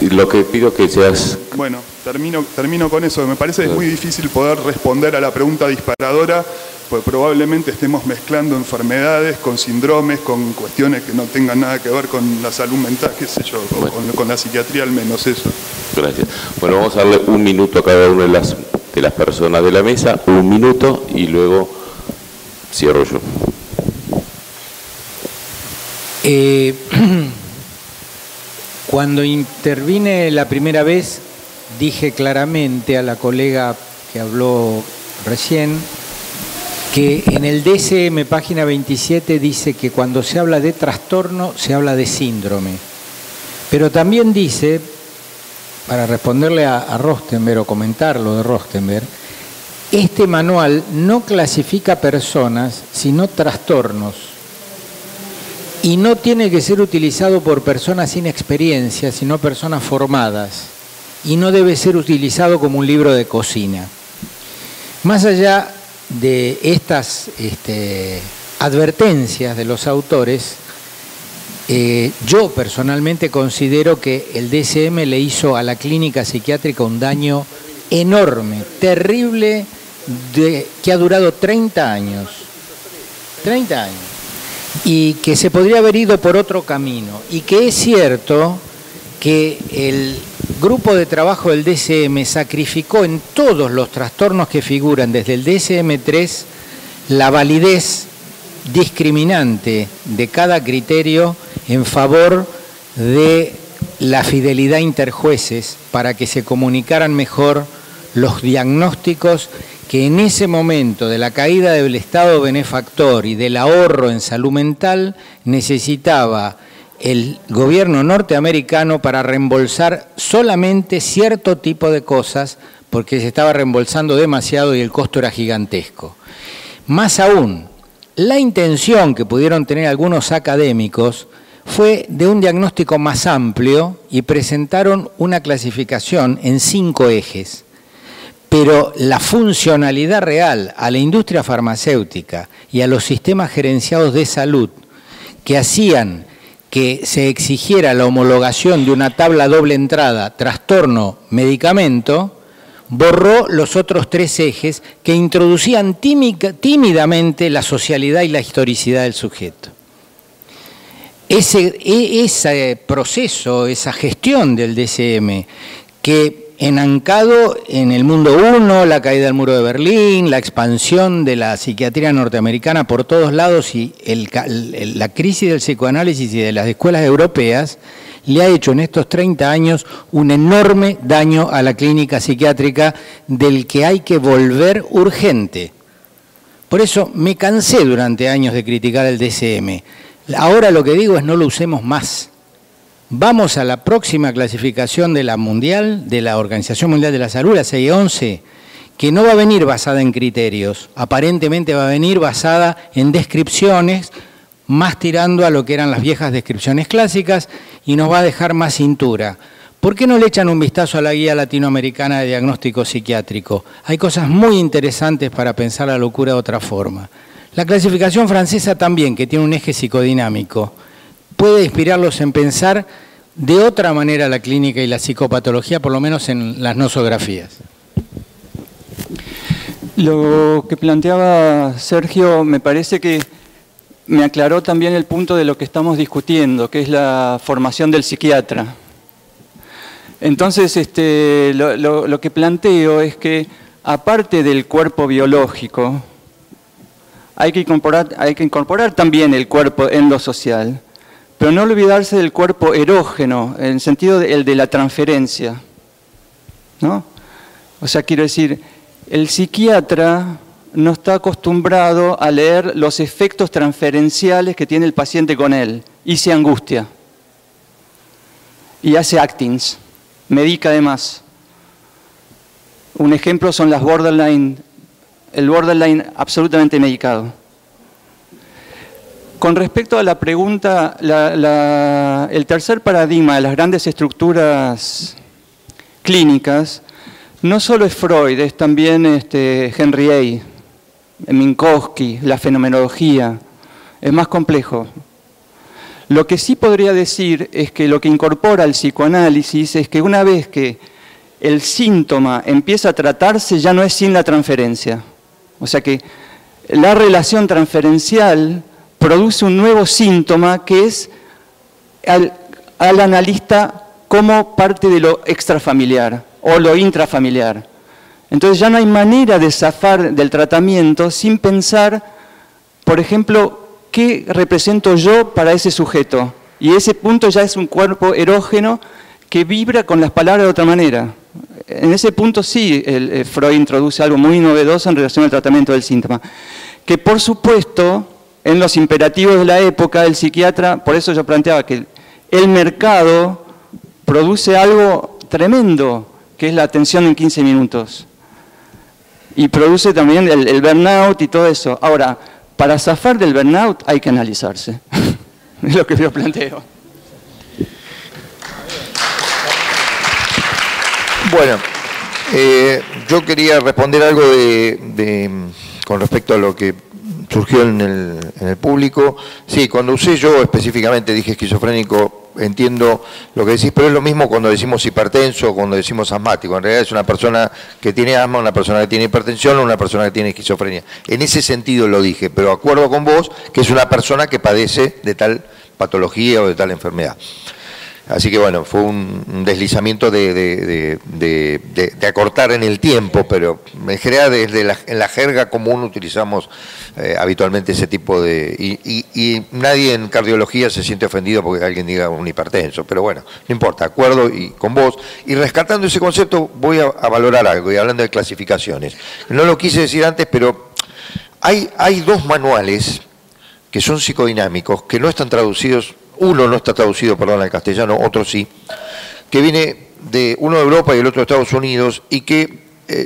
Lo que pido que seas... Bueno, termino con eso. Me parece que es muy difícil poder responder a la pregunta disparadora, pues probablemente estemos mezclando enfermedades con síndromes, con cuestiones que no tengan nada que ver con la salud mental, qué sé yo, bueno, con la psiquiatría al menos eso. Gracias. Bueno, vamos a darle un minuto a cada una de las personas de la mesa, un minuto, y luego cierro yo. Cuando intervine la primera vez, dije claramente a la colega que habló recién que en el DSM, página 27, dice que cuando se habla de trastorno, se habla de síndrome. Pero también dice, para responderle a Rostenberg o comentar lo de Rostenberg, este manual no clasifica personas, sino trastornos. Y no tiene que ser utilizado por personas sin experiencia, sino personas formadas. Y no debe ser utilizado como un libro de cocina. Más allá de estas advertencias de los autores, yo personalmente considero que el DSM le hizo a la clínica psiquiátrica un daño enorme, terrible, que ha durado 30 años. 30 años. Y que se podría haber ido por otro camino. Y que es cierto que el grupo de trabajo del DSM sacrificó en todos los trastornos que figuran desde el DSM-3 la validez discriminante de cada criterio en favor de la fidelidad interjueces para que se comunicaran mejor los diagnósticos que en ese momento de la caída del Estado benefactor y del ahorro en salud mental necesitaba el gobierno norteamericano para reembolsar solamente cierto tipo de cosas porque se estaba reembolsando demasiado y el costo era gigantesco. Más aún, la intención que pudieron tener algunos académicos fue de un diagnóstico más amplio y presentaron una clasificación en 5 ejes. Pero la funcionalidad real a la industria farmacéutica y a los sistemas gerenciados de salud que hacían que se exigiera la homologación de una tabla doble entrada, trastorno, medicamento, borró los otros 3 ejes que introducían tímidamente la socialidad y la historicidad del sujeto. Ese proceso, esa gestión del DSM, que enancado en el mundo 1, la caída del muro de Berlín, la expansión de la psiquiatría norteamericana por todos lados y la crisis del psicoanálisis y de las escuelas europeas, le ha hecho en estos 30 años un enorme daño a la clínica psiquiátrica del que hay que volver urgente. Por eso me cansé durante años de criticar el DSM. Ahora lo que digo es no lo usemos más. Vamos a la próxima clasificación de la mundial, de la Organización Mundial de la Salud, la 611, que no va a venir basada en criterios, aparentemente va a venir basada en descripciones, más tirando a lo que eran las viejas descripciones clásicas y nos va a dejar más cintura. ¿Por qué no le echan un vistazo a la guía latinoamericana de diagnóstico psiquiátrico? Hay cosas muy interesantes para pensar la locura de otra forma. La clasificación francesa también, que tiene un eje psicodinámico, puede inspirarlos en pensar de otra manera la clínica y la psicopatología, por lo menos en las nosografías. Lo que planteaba Sergio me parece que me aclaró también el punto de lo que estamos discutiendo, que es la formación del psiquiatra. Entonces, lo que planteo es que, aparte del cuerpo biológico, hay que incorporar también el cuerpo en lo social, pero no olvidarse del cuerpo erógeno, en el sentido de la transferencia, ¿no? O sea, quiero decir, el psiquiatra no está acostumbrado a leer los efectos transferenciales que tiene el paciente con él y se angustia. Y hace actings, medica además. Un ejemplo son las borderline, el borderline absolutamente medicado. Con respecto a la pregunta, el tercer paradigma de las grandes estructuras clínicas, no solo es Freud, es también Henry A., Minkowski, la fenomenología, es más complejo. Lo que sí podría decir es que lo que incorpora el psicoanálisis es que una vez que el síntoma empieza a tratarse ya no es sin la transferencia. O sea que la relación transferencial produce un nuevo síntoma que es al analista como parte de lo extrafamiliar o lo intrafamiliar. Entonces ya no hay manera de zafar del tratamiento sin pensar, por ejemplo, ¿qué represento yo para ese sujeto? Y ese punto ya es un cuerpo erógeno que vibra con las palabras de otra manera. En ese punto sí, Freud introduce algo muy novedoso en relación al tratamiento del síntoma. Que por supuesto, en los imperativos de la época, el psiquiatra, por eso yo planteaba que el mercado produce algo tremendo, que es la atención en 15 minutos. Y produce también el burnout y todo eso. Ahora, para zafar del burnout hay que analizarse. Es lo que yo planteo. Bueno, yo quería responder algo con respecto a lo que surgió en el público. Sí, cuando usé yo específicamente dije esquizofrénico, entiendo lo que decís, pero es lo mismo cuando decimos hipertenso o cuando decimos asmático. En realidad es una persona que tiene asma, una persona que tiene hipertensión o una persona que tiene esquizofrenia. En ese sentido lo dije, pero acuerdo con vos que es una persona que padece de tal patología o de tal enfermedad. Así que bueno, fue un deslizamiento de acortar en el tiempo, pero en general en la jerga común utilizamos habitualmente ese tipo de... Y nadie en cardiología se siente ofendido porque alguien diga un hipertenso, pero bueno, no importa, acuerdo y con vos. Y rescatando ese concepto voy a valorar algo, y hablando de clasificaciones. No lo quise decir antes, pero hay dos manuales que son psicodinámicos, que no están traducidos. Uno no está traducido, perdón, al castellano, otro sí, que viene de uno de Europa y el otro de Estados Unidos, y que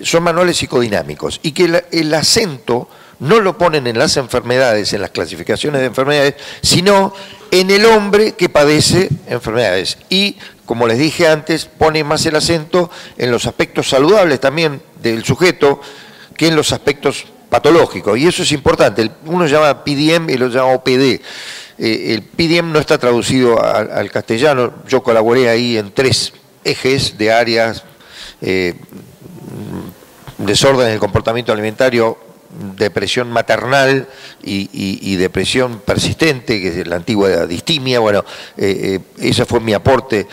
son manuales psicodinámicos, y que el acento no lo ponen en las enfermedades, en las clasificaciones de enfermedades, sino en el hombre que padece enfermedades. Y, como les dije antes, pone más el acento en los aspectos saludables también del sujeto que en los aspectos patológicos, y eso es importante. Uno llama PDM y lo llama OPD. El PDM no está traducido al castellano. Yo colaboré ahí en 3 ejes de áreas: desorden del comportamiento alimentario, depresión maternal y depresión persistente, que es la antigua distimia. Bueno, ese fue mi aporte.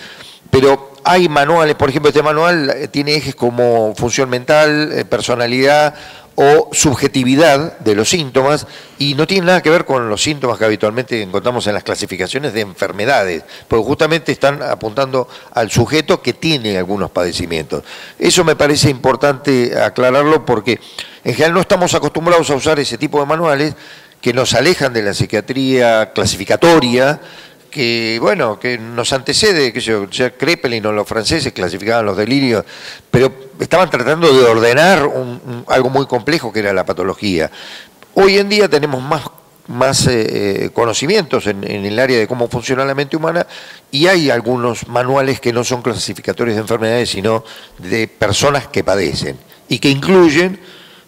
Pero hay manuales, por ejemplo, este manual tiene ejes como función mental, personalidad o subjetividad de los síntomas, y no tiene nada que ver con los síntomas que habitualmente encontramos en las clasificaciones de enfermedades, porque justamente están apuntando al sujeto que tiene algunos padecimientos. Eso me parece importante aclararlo, porque en general no estamos acostumbrados a usar ese tipo de manuales que nos alejan de la psiquiatría clasificatoria, que bueno, que nos antecede, que ya Kraepelin o los franceses clasificaban los delirios, pero estaban tratando de ordenar algo muy complejo que era la patología. Hoy en día tenemos más conocimientos en el área de cómo funciona la mente humana, y hay algunos manuales que no son clasificatorios de enfermedades, sino de personas que padecen y que incluyen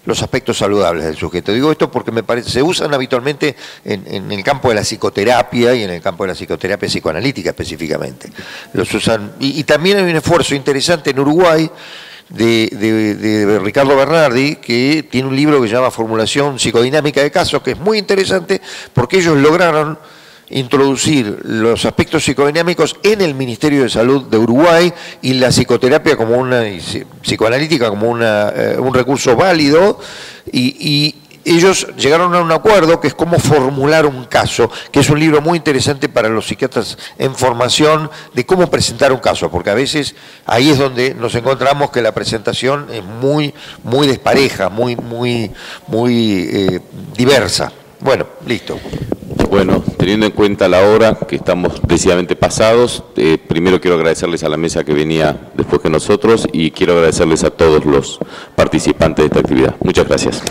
los aspectos saludables del sujeto. Digo esto porque me parece, se usan habitualmente en el campo de la psicoterapia y en el campo de la psicoterapia psicoanalítica específicamente. Los usan, y también hay un esfuerzo interesante en Uruguay de Ricardo Bernardi, que tiene un libro que se llama Formulación Psicodinámica de Casos, que es muy interesante porque ellos lograron introducir los aspectos psicodinámicos en el Ministerio de Salud de Uruguay, y la psicoterapia como psicoanalítica como un recurso válido, y ellos llegaron a un acuerdo que es cómo formular un caso, que es un libro muy interesante para los psiquiatras en formación de cómo presentar un caso, porque a veces ahí es donde nos encontramos que la presentación es muy despareja, muy diversa. Bueno, listo. Bueno, teniendo en cuenta la hora, que estamos decididamente pasados, primero quiero agradecerles a la mesa que venía después que nosotros y quiero agradecerles a todos los participantes de esta actividad. Muchas gracias.